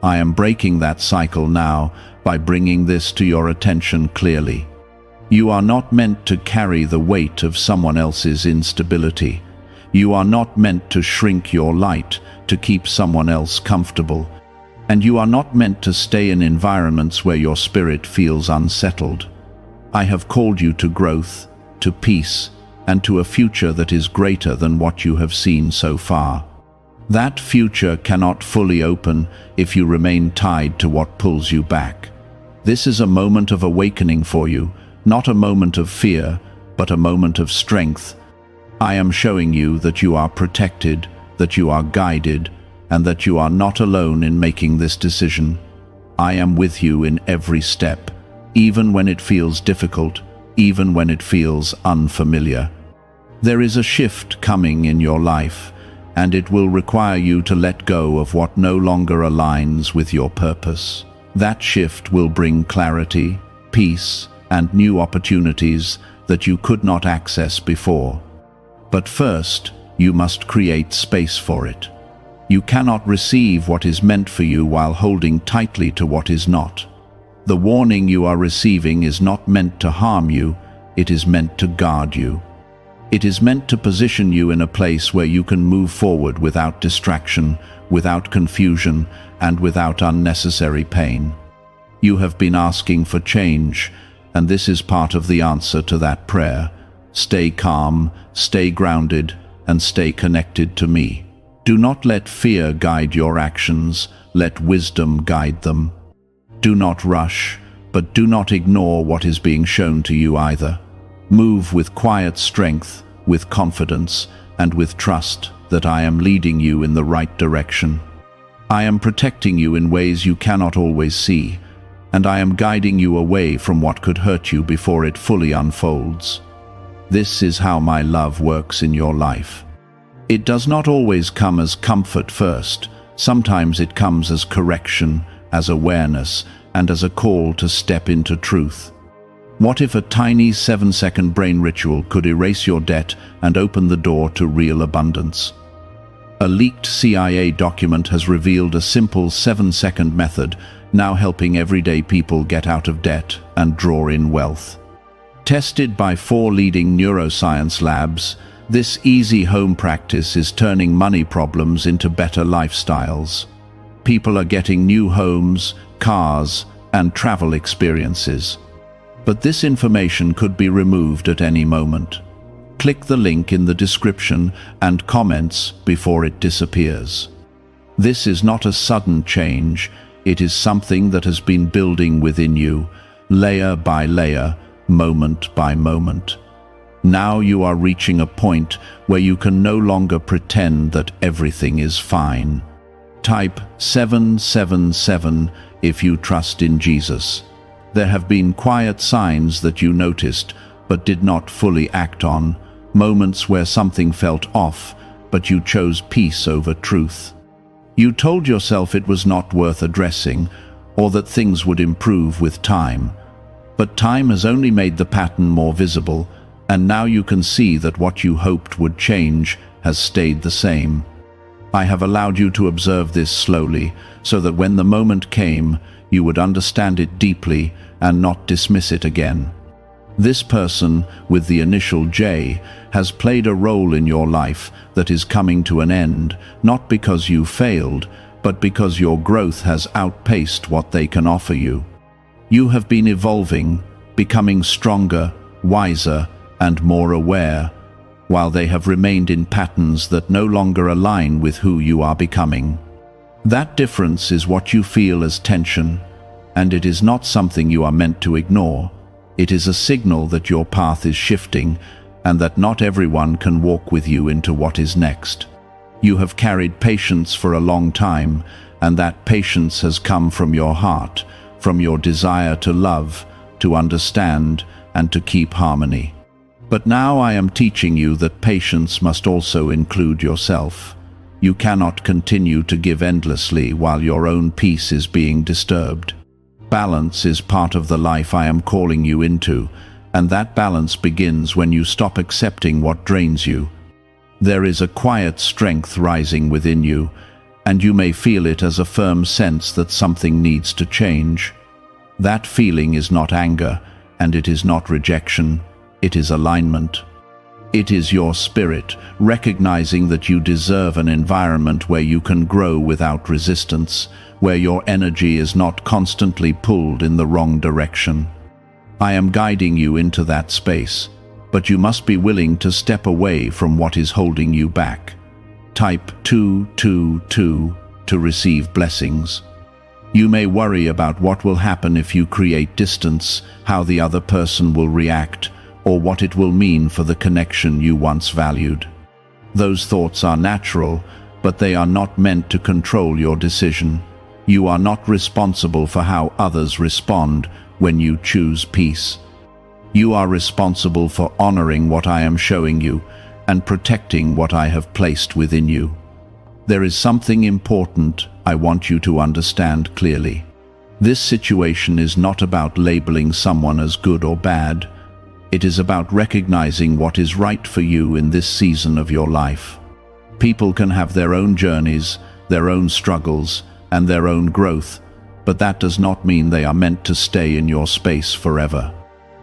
I am breaking that cycle now by bringing this to your attention clearly. You are not meant to carry the weight of someone else's instability. You are not meant to shrink your light to keep someone else comfortable. And you are not meant to stay in environments where your spirit feels unsettled. I have called you to growth, to peace, and to a future that is greater than what you have seen so far. That future cannot fully open if you remain tied to what pulls you back. This is a moment of awakening for you, not a moment of fear, but a moment of strength. I am showing you that you are protected, that you are guided, and that you are not alone in making this decision. I am with you in every step, even when it feels difficult, even when it feels unfamiliar. There is a shift coming in your life, and it will require you to let go of what no longer aligns with your purpose. That shift will bring clarity, peace, and new opportunities that you could not access before. But first, you must create space for it. You cannot receive what is meant for you while holding tightly to what is not. The warning you are receiving is not meant to harm you, it is meant to guard you. It is meant to position you in a place where you can move forward without distraction, without confusion, and without unnecessary pain. You have been asking for change, and this is part of the answer to that prayer. Stay calm, stay grounded, and stay connected to me. Do not let fear guide your actions, let wisdom guide them. Do not rush, but do not ignore what is being shown to you either. Move with quiet strength, with confidence, and with trust that I am leading you in the right direction. I am protecting you in ways you cannot always see, and I am guiding you away from what could hurt you before it fully unfolds. This is how my love works in your life. It does not always come as comfort first. Sometimes it comes as correction, as awareness, and as a call to step into truth. What if a tiny 7-second brain ritual could erase your debt and open the door to real abundance? A leaked CIA document has revealed a simple 7-second method, now helping everyday people get out of debt and draw in wealth. Tested by 4 leading neuroscience labs, this easy home practice is turning money problems into better lifestyles. People are getting new homes, cars, and travel experiences. But this information could be removed at any moment. Click the link in the description and comments before it disappears. This is not a sudden change, it is something that has been building within you, layer by layer, moment by moment. Now you are reaching a point where you can no longer pretend that everything is fine. Type 777 if you trust in Jesus. There have been quiet signs that you noticed but did not fully act on, moments where something felt off, but you chose peace over truth. You told yourself it was not worth addressing, or that things would improve with time. But time has only made the pattern more visible, and now you can see that what you hoped would change has stayed the same. I have allowed you to observe this slowly, so that when the moment came, you would understand it deeply and not dismiss it again. This person, with the initial J, has played a role in your life that is coming to an end, not because you failed, but because your growth has outpaced what they can offer you. You have been evolving, becoming stronger, wiser, and more aware, while they have remained in patterns that no longer align with who you are becoming. That difference is what you feel as tension, and it is not something you are meant to ignore. It is a signal that your path is shifting, and that not everyone can walk with you into what is next. You have carried patience for a long time, and that patience has come from your heart, from your desire to love, to understand, and to keep harmony. But now I am teaching you that patience must also include yourself. You cannot continue to give endlessly while your own peace is being disturbed. Balance is part of the life I am calling you into, and that balance begins when you stop accepting what drains you. There is a quiet strength rising within you, and you may feel it as a firm sense that something needs to change. That feeling is not anger, and it is not rejection, it is alignment. It is your spirit, recognizing that you deserve an environment where you can grow without resistance, where your energy is not constantly pulled in the wrong direction. I am guiding you into that space, but you must be willing to step away from what is holding you back. Type 222 to receive blessings. You may worry about what will happen if you create distance, how the other person will react, or what it will mean for the connection you once valued. Those thoughts are natural, but they are not meant to control your decision. You are not responsible for how others respond when you choose peace. You are responsible for honoring what I am showing you and protecting what I have placed within you. There is something important I want you to understand clearly. This situation is not about labeling someone as good or bad. It is about recognizing what is right for you in this season of your life. People can have their own journeys, their own struggles, and their own growth, but that does not mean they are meant to stay in your space forever.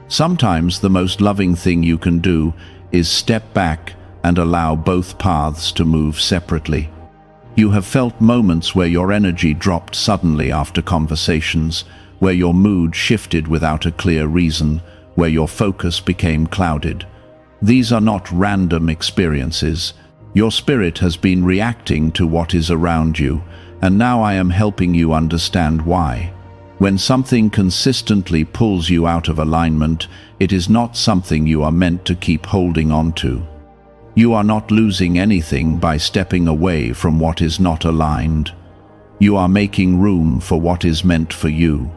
Sometimes the most loving thing you can do is step back and allow both paths to move separately. You have felt moments where your energy dropped suddenly after conversations, where your mood shifted without a clear reason, where your focus became clouded. These are not random experiences. Your spirit has been reacting to what is around you, and now I am helping you understand why. When something consistently pulls you out of alignment, it is not something you are meant to keep holding on to. You are not losing anything by stepping away from what is not aligned. You are making room for what is meant for you.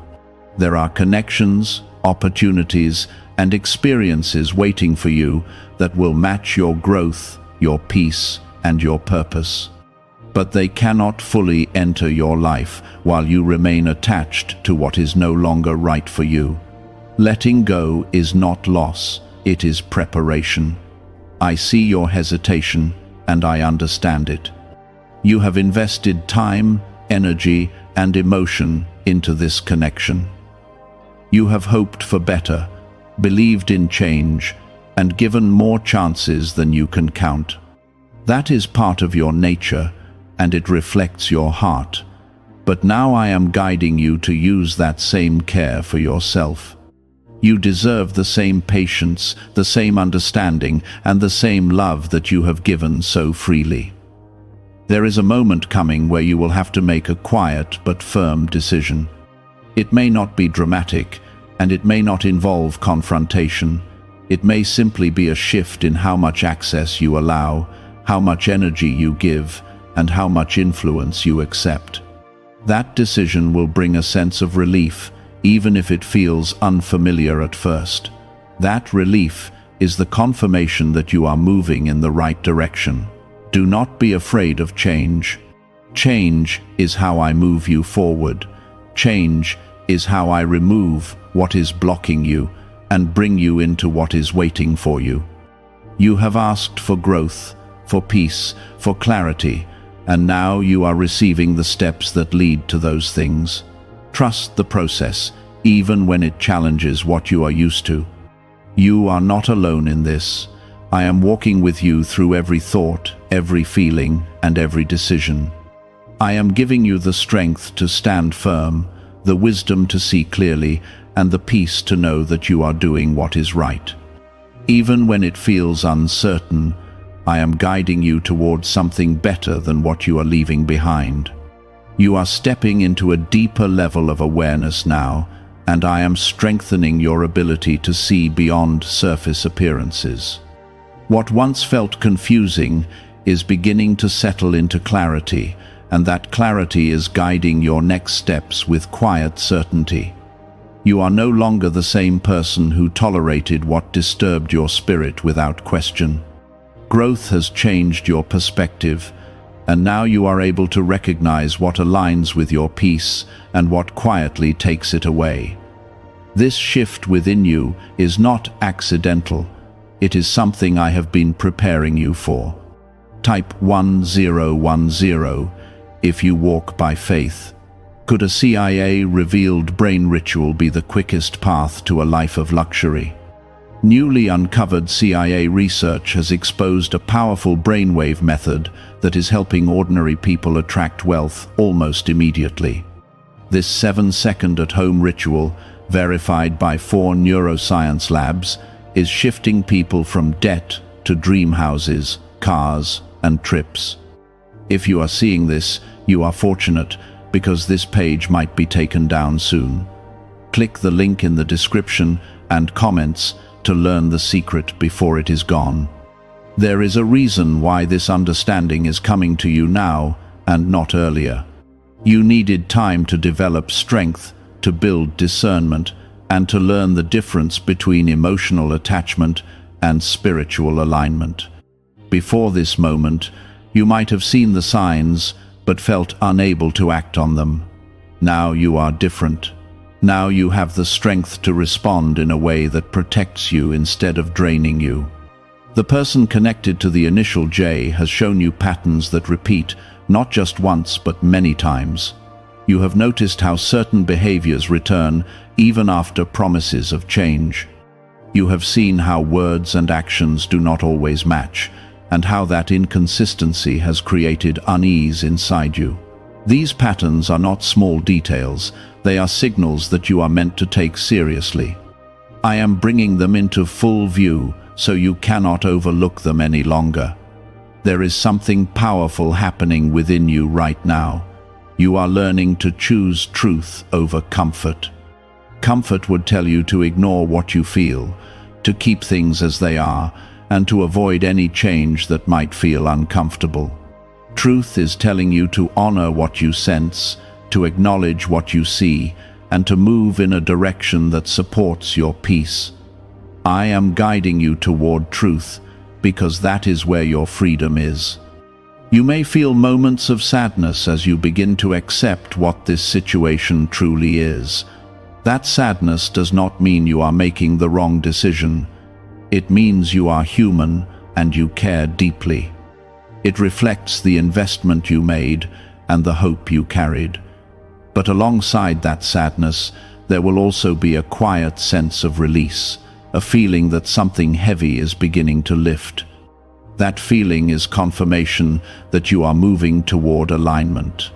There are connections, opportunities, and experiences waiting for you that will match your growth, your peace, and your purpose. But they cannot fully enter your life while you remain attached to what is no longer right for you. Letting go is not loss, it is preparation. I see your hesitation, and I understand it. You have invested time, energy, and emotion into this connection. You have hoped for better, believed in change, and given more chances than you can count. That is part of your nature, and it reflects your heart. But now I am guiding you to use that same care for yourself. You deserve the same patience, the same understanding, and the same love that you have given so freely. There is a moment coming where you will have to make a quiet but firm decision. It may not be dramatic, and it may not involve confrontation. It may simply be a shift in how much access you allow, how much energy you give, and how much influence you accept. That decision will bring a sense of relief, even if it feels unfamiliar at first. That relief is the confirmation that you are moving in the right direction. Do not be afraid of change. Change is how I move you forward. Change is how I remove what is blocking you and bring you into what is waiting for you. You have asked for growth, for peace, for clarity, and now you are receiving the steps that lead to those things. Trust the process, even when it challenges what you are used to. You are not alone in this. I am walking with you through every thought, every feeling, and every decision. I am giving you the strength to stand firm, the wisdom to see clearly, and the peace to know that you are doing what is right. Even when it feels uncertain, I am guiding you towards something better than what you are leaving behind. You are stepping into a deeper level of awareness now, and I am strengthening your ability to see beyond surface appearances. What once felt confusing is beginning to settle into clarity, and that clarity is guiding your next steps with quiet certainty. You are no longer the same person who tolerated what disturbed your spirit without question. Growth has changed your perspective, and now you are able to recognize what aligns with your peace and what quietly takes it away. This shift within you is not accidental. It is something I have been preparing you for. Type 1010 if you walk by faith. Could a CIA-revealed brain ritual be the quickest path to a life of luxury? Newly uncovered CIA research has exposed a powerful brainwave method that is helping ordinary people attract wealth almost immediately. This 7-second at-home ritual, verified by 4 neuroscience labs, is shifting people from debt to dream houses, cars, and trips. If you are seeing this, you are fortunate, because this page might be taken down soon. Click the link in the description and comments to learn the secret before it is gone. There is a reason why this understanding is coming to you now and not earlier. You needed time to develop strength, to build discernment, and to learn the difference between emotional attachment and spiritual alignment. Before this moment, you might have seen the signs but felt unable to act on them. Now you are different. Now you have the strength to respond in a way that protects you instead of draining you. The person connected to the initial J has shown you patterns that repeat, not just once but many times. You have noticed how certain behaviors return even after promises of change. You have seen how words and actions do not always match, and how that inconsistency has created unease inside you. These patterns are not small details, they are signals that you are meant to take seriously. I am bringing them into full view so you cannot overlook them any longer. There is something powerful happening within you right now. You are learning to choose truth over comfort. Comfort would tell you to ignore what you feel, to keep things as they are, and to avoid any change that might feel uncomfortable. Truth is telling you to honor what you sense, to acknowledge what you see, and to move in a direction that supports your peace. I am guiding you toward truth, because that is where your freedom is. You may feel moments of sadness as you begin to accept what this situation truly is. That sadness does not mean you are making the wrong decision. It means you are human and you care deeply. It reflects the investment you made and the hope you carried. But alongside that sadness, there will also be a quiet sense of release, a feeling that something heavy is beginning to lift. That feeling is confirmation that you are moving toward alignment.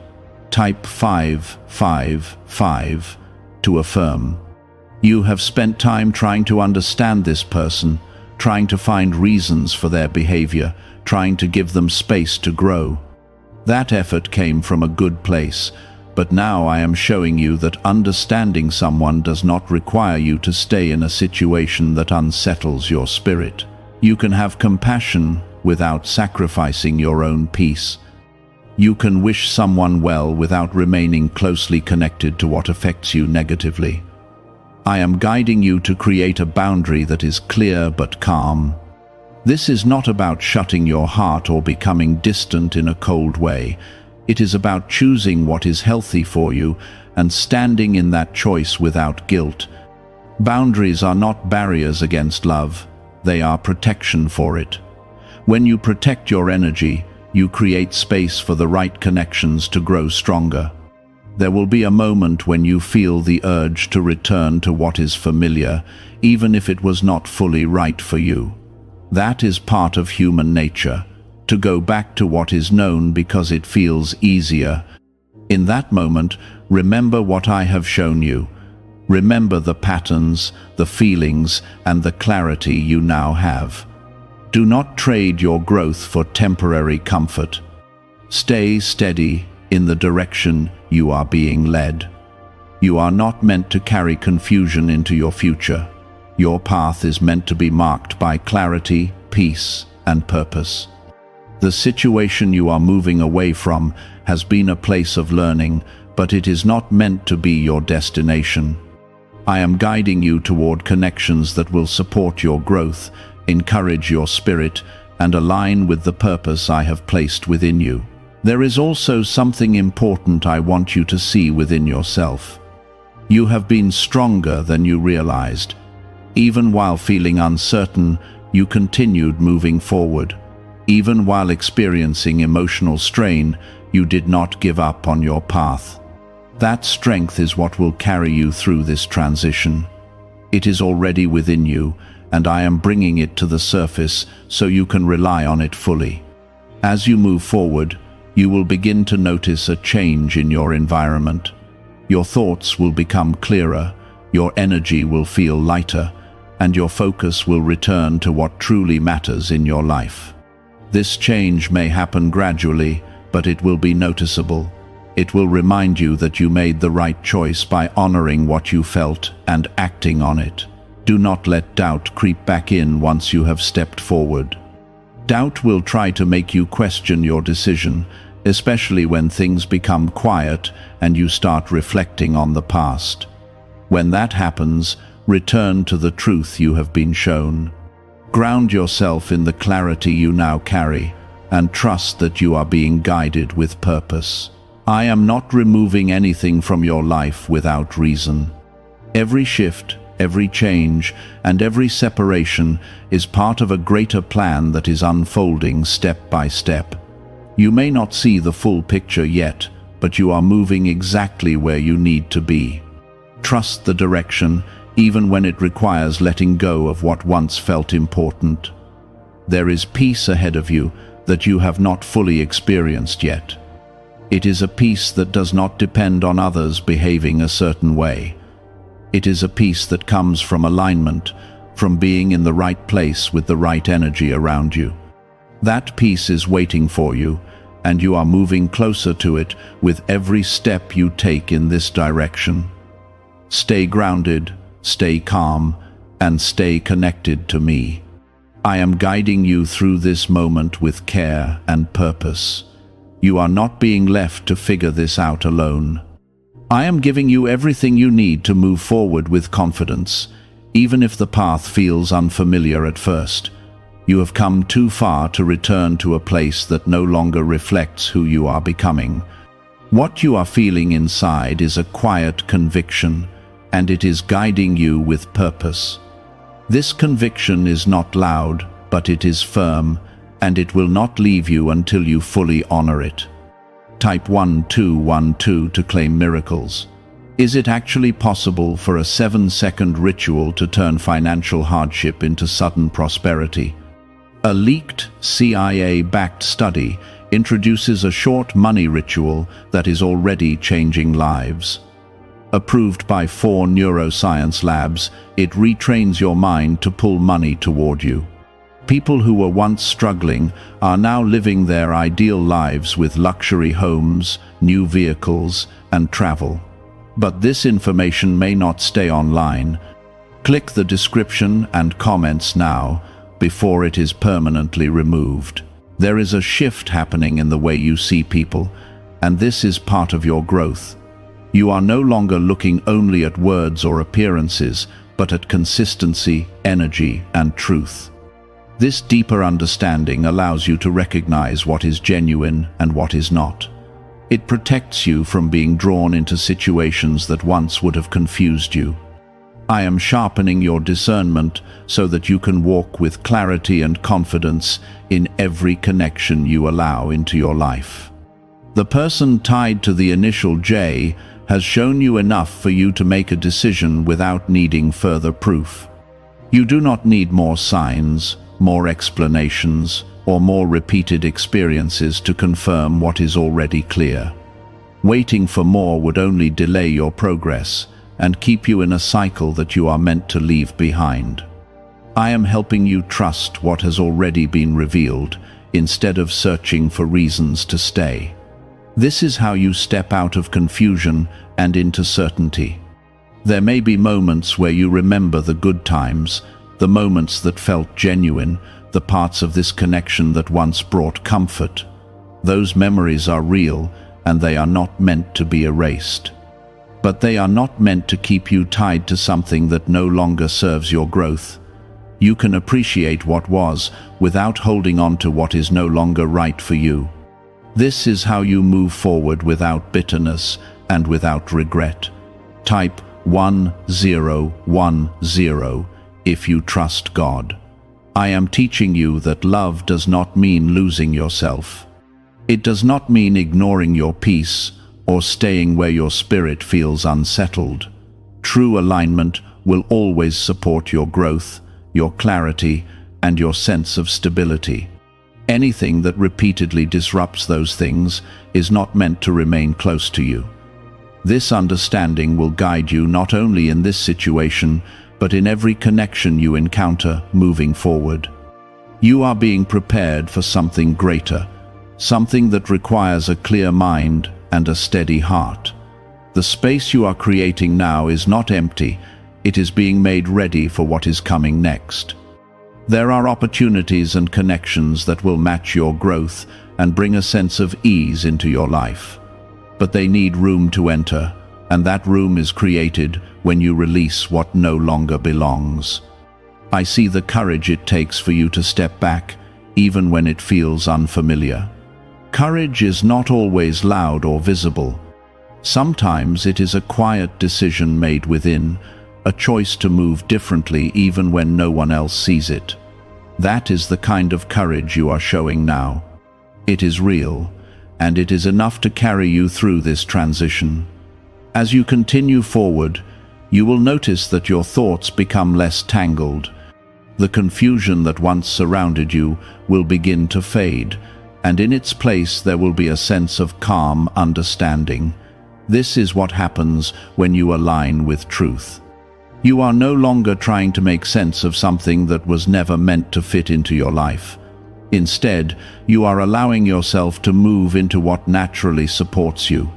Type 555 to affirm. You have spent time trying to understand this person, trying to find reasons for their behavior, trying to give them space to grow. That effort came from a good place, but now I am showing you that understanding someone does not require you to stay in a situation that unsettles your spirit. You can have compassion without sacrificing your own peace. You can wish someone well without remaining closely connected to what affects you negatively. I am guiding you to create a boundary that is clear but calm. This is not about shutting your heart or becoming distant in a cold way. It is about choosing what is healthy for you and standing in that choice without guilt. Boundaries are not barriers against love, they are protection for it. When you protect your energy, you create space for the right connections to grow stronger. There will be a moment when you feel the urge to return to what is familiar, even if it was not fully right for you. That is part of human nature, to go back to what is known because it feels easier. In that moment, remember what I have shown you. Remember the patterns, the feelings, and the clarity you now have. Do not trade your growth for temporary comfort. Stay steady in the direction you are being led. You are not meant to carry confusion into your future. Your path is meant to be marked by clarity, peace, and purpose. The situation you are moving away from has been a place of learning, but it is not meant to be your destination. I am guiding you toward connections that will support your growth, encourage your spirit, and align with the purpose I have placed within you. There is also something important I want you to see within yourself. You have been stronger than you realized. Even while feeling uncertain, you continued moving forward. Even while experiencing emotional strain, you did not give up on your path. That strength is what will carry you through this transition. It is already within you, and I am bringing it to the surface so you can rely on it fully. As you move forward, you will begin to notice a change in your environment. Your thoughts will become clearer, your energy will feel lighter, and your focus will return to what truly matters in your life. This change may happen gradually, but it will be noticeable. It will remind you that you made the right choice by honoring what you felt and acting on it. Do not let doubt creep back in once you have stepped forward. Doubt will try to make you question your decision, especially when things become quiet and you start reflecting on the past. When that happens, return to the truth you have been shown. Ground yourself in the clarity you now carry, and trust that you are being guided with purpose. I am not removing anything from your life without reason. Every shift, every change, and every separation is part of a greater plan that is unfolding step by step. You may not see the full picture yet, but you are moving exactly where you need to be. Trust the direction, even when it requires letting go of what once felt important. There is peace ahead of you that you have not fully experienced yet. It is a peace that does not depend on others behaving a certain way. It is a peace that comes from alignment, from being in the right place with the right energy around you. That peace is waiting for you, and you are moving closer to it with every step you take in this direction. Stay grounded, stay calm, and stay connected to me. I am guiding you through this moment with care and purpose. You are not being left to figure this out alone. I am giving you everything you need to move forward with confidence, even if the path feels unfamiliar at first. You have come too far to return to a place that no longer reflects who you are becoming. What you are feeling inside is a quiet conviction, and it is guiding you with purpose. This conviction is not loud, but it is firm, and it will not leave you until you fully honor it. Type 1212 to claim miracles. Is it actually possible for a 7-second ritual to turn financial hardship into sudden prosperity? A leaked CIA-backed study introduces a short money ritual that is already changing lives. Approved by 4 neuroscience labs, it retrains your mind to pull money toward you. People who were once struggling are now living their ideal lives with luxury homes, new vehicles, and travel. But this information may not stay online. Click the description and comments now before it is permanently removed. There is a shift happening in the way you see people, and this is part of your growth. You are no longer looking only at words or appearances, but at consistency, energy, and truth. This deeper understanding allows you to recognize what is genuine and what is not. It protects you from being drawn into situations that once would have confused you. I am sharpening your discernment so that you can walk with clarity and confidence in every connection you allow into your life. The person tied to the initial J has shown you enough for you to make a decision without needing further proof. You do not need more signs, more explanations, or more repeated experiences to confirm what is already clear. Waiting for more would only delay your progress and keep you in a cycle that you are meant to leave behind. I am helping you trust what has already been revealed instead of searching for reasons to stay. This is how you step out of confusion and into certainty. There may be moments where you remember the good times, the moments that felt genuine, the parts of this connection that once brought comfort. Those memories are real, and they are not meant to be erased. But they are not meant to keep you tied to something that no longer serves your growth. You can appreciate what was without holding on to what is no longer right for you. This is how you move forward without bitterness and without regret. Type 1010 if you trust God. I am teaching you that love does not mean losing yourself. It does not mean ignoring your peace or staying where your spirit feels unsettled. True alignment will always support your growth, your clarity, and your sense of stability. Anything that repeatedly disrupts those things is not meant to remain close to you. This understanding will guide you not only in this situation, but in every connection you encounter moving forward. You are being prepared for something greater, something that requires a clear mind and a steady heart. The space you are creating now is not empty, it is being made ready for what is coming next. There are opportunities and connections that will match your growth and bring a sense of ease into your life. But they need room to enter, and that room is created when you release what no longer belongs. I see the courage it takes for you to step back, even when it feels unfamiliar. Courage is not always loud or visible. Sometimes it is a quiet decision made within, a choice to move differently even when no one else sees it. That is the kind of courage you are showing now. It is real, and it is enough to carry you through this transition. As you continue forward, you will notice that your thoughts become less tangled. The confusion that once surrounded you will begin to fade, and in its place there will be a sense of calm understanding. This is what happens when you align with truth. You are no longer trying to make sense of something that was never meant to fit into your life. Instead, you are allowing yourself to move into what naturally supports you.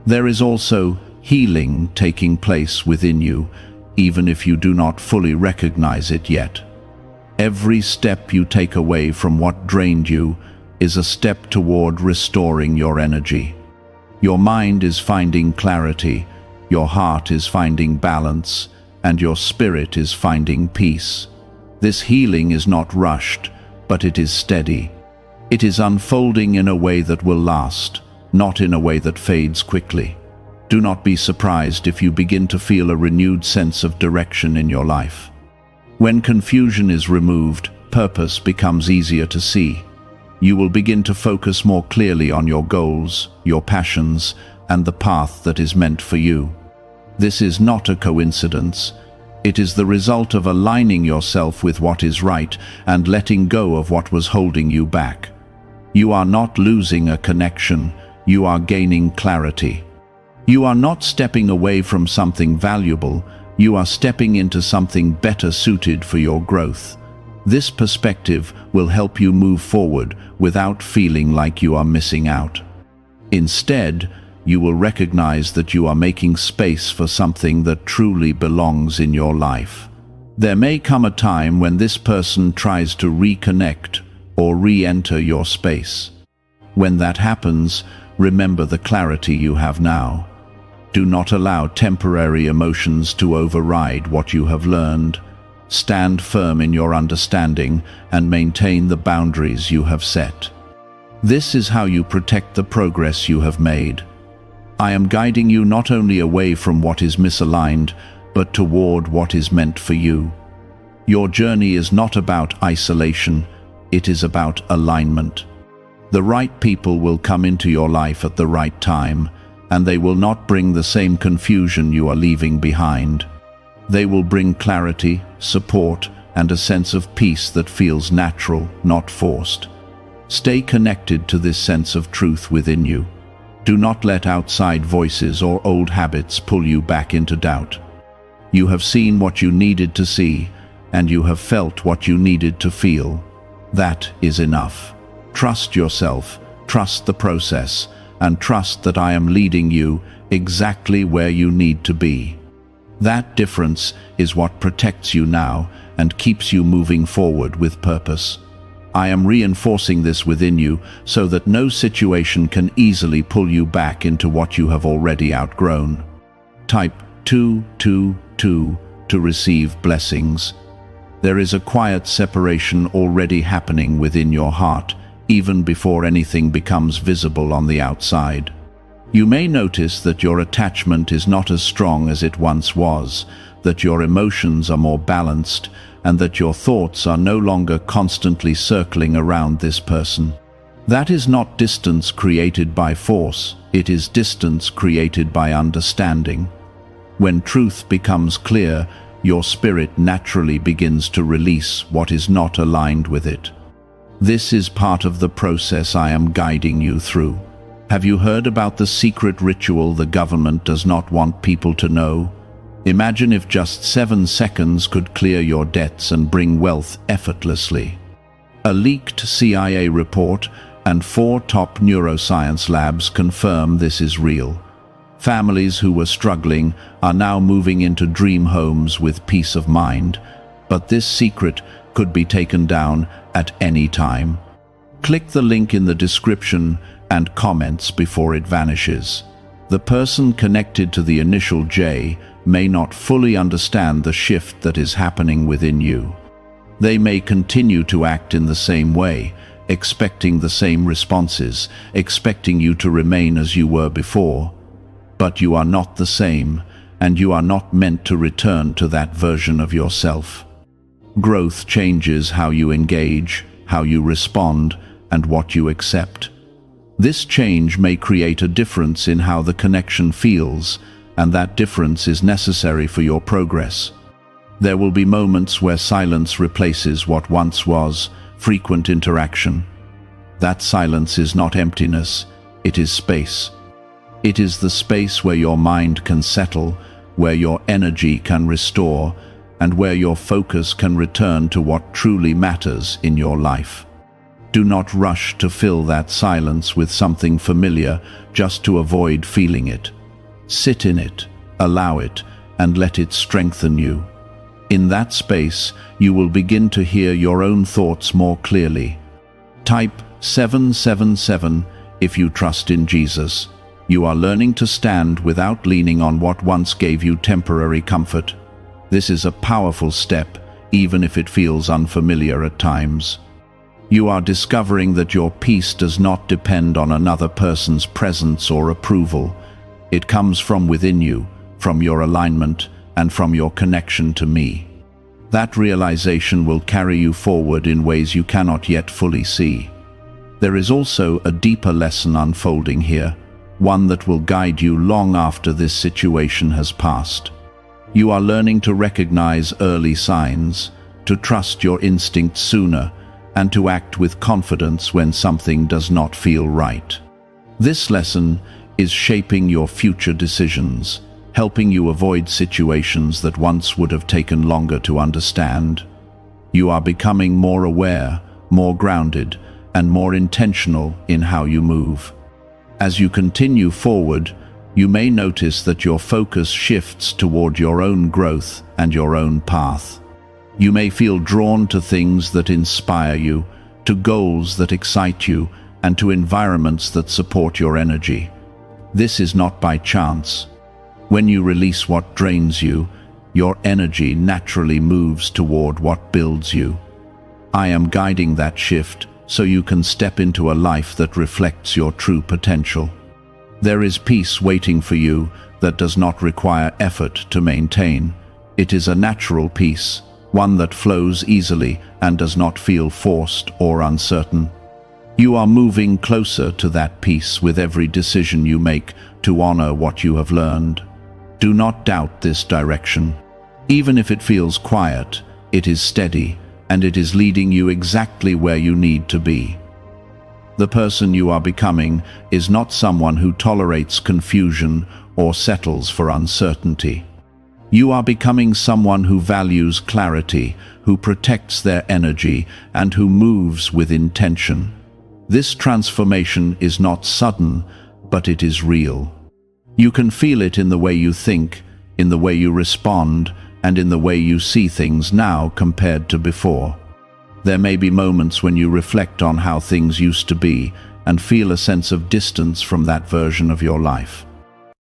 There is also healing taking place within you, even if you do not fully recognize it yet. Every step you take away from what drained you is a step toward restoring your energy. Your mind is finding clarity, your heart is finding balance, and your spirit is finding peace. This healing is not rushed, but it is steady. It is unfolding in a way that will last, not in a way that fades quickly. Do not be surprised if you begin to feel a renewed sense of direction in your life. When confusion is removed, purpose becomes easier to see. You will begin to focus more clearly on your goals, your passions, and the path that is meant for you. This is not a coincidence. It is the result of aligning yourself with what is right and letting go of what was holding you back. You are not losing a connection, you are gaining clarity. You are not stepping away from something valuable, you are stepping into something better suited for your growth. This perspective will help you move forward without feeling like you are missing out. Instead, you will recognize that you are making space for something that truly belongs in your life. There may come a time when this person tries to reconnect or re-enter your space. When that happens, remember the clarity you have now. Do not allow temporary emotions to override what you have learned. Stand firm in your understanding and maintain the boundaries you have set. This is how you protect the progress you have made. I am guiding you not only away from what is misaligned, but toward what is meant for you. Your journey is not about isolation, it is about alignment. The right people will come into your life at the right time, and they will not bring the same confusion you are leaving behind. They will bring clarity, support, and a sense of peace that feels natural, not forced. Stay connected to this sense of truth within you. Do not let outside voices or old habits pull you back into doubt. You have seen what you needed to see, and you have felt what you needed to feel. That is enough. Trust yourself, trust the process, and trust that I am leading you exactly where you need to be. That difference is what protects you now and keeps you moving forward with purpose. I am reinforcing this within you so that no situation can easily pull you back into what you have already outgrown. Type 222 to receive blessings. There is a quiet separation already happening within your heart, even before anything becomes visible on the outside. You may notice that your attachment is not as strong as it once was, that your emotions are more balanced, and that your thoughts are no longer constantly circling around this person. That is not distance created by force, it is distance created by understanding. When truth becomes clear, your spirit naturally begins to release what is not aligned with it. This is part of the process I am guiding you through. Have you heard about the secret ritual the government does not want people to know? Imagine if just 7 seconds could clear your debts and bring wealth effortlessly. A leaked CIA report and 4 top neuroscience labs confirm this is real. Families who were struggling are now moving into dream homes with peace of mind, but this secret could be taken down at any time. Click the link in the description and comments before it vanishes. The person connected to the initial J may not fully understand the shift that is happening within you. They may continue to act in the same way, expecting the same responses, expecting you to remain as you were before. But you are not the same, and you are not meant to return to that version of yourself. Growth changes how you engage, how you respond, and what you accept. This change may create a difference in how the connection feels, and that difference is necessary for your progress. There will be moments where silence replaces what once was frequent interaction. That silence is not emptiness, it is space. It is the space where your mind can settle, where your energy can restore, and where your focus can return to what truly matters in your life. Do not rush to fill that silence with something familiar just to avoid feeling it. Sit in it, allow it, and let it strengthen you. In that space, you will begin to hear your own thoughts more clearly. Type 777 if you trust in Jesus. You are learning to stand without leaning on what once gave you temporary comfort. This is a powerful step, even if it feels unfamiliar at times. You are discovering that your peace does not depend on another person's presence or approval. It comes from within you, from your alignment, and from your connection to me. That realization will carry you forward in ways you cannot yet fully see. There is also a deeper lesson unfolding here, one that will guide you long after this situation has passed. You are learning to recognize early signs, to trust your instincts sooner, and to act with confidence when something does not feel right. This lesson is shaping your future decisions, helping you avoid situations that once would have taken longer to understand. You are becoming more aware, more grounded, and more intentional in how you move. As you continue forward, you may notice that your focus shifts toward your own growth and your own path. You may feel drawn to things that inspire you, to goals that excite you, and to environments that support your energy. This is not by chance. When you release what drains you, your energy naturally moves toward what builds you. I am guiding that shift so you can step into a life that reflects your true potential. There is peace waiting for you that does not require effort to maintain. It is a natural peace, one that flows easily and does not feel forced or uncertain. You are moving closer to that peace with every decision you make to honor what you have learned. Do not doubt this direction. Even if it feels quiet, it is steady, and it is leading you exactly where you need to be. The person you are becoming is not someone who tolerates confusion or settles for uncertainty. You are becoming someone who values clarity, who protects their energy, and who moves with intention. This transformation is not sudden, but it is real. You can feel it in the way you think, in the way you respond, and in the way you see things now compared to before. There may be moments when you reflect on how things used to be and feel a sense of distance from that version of your life.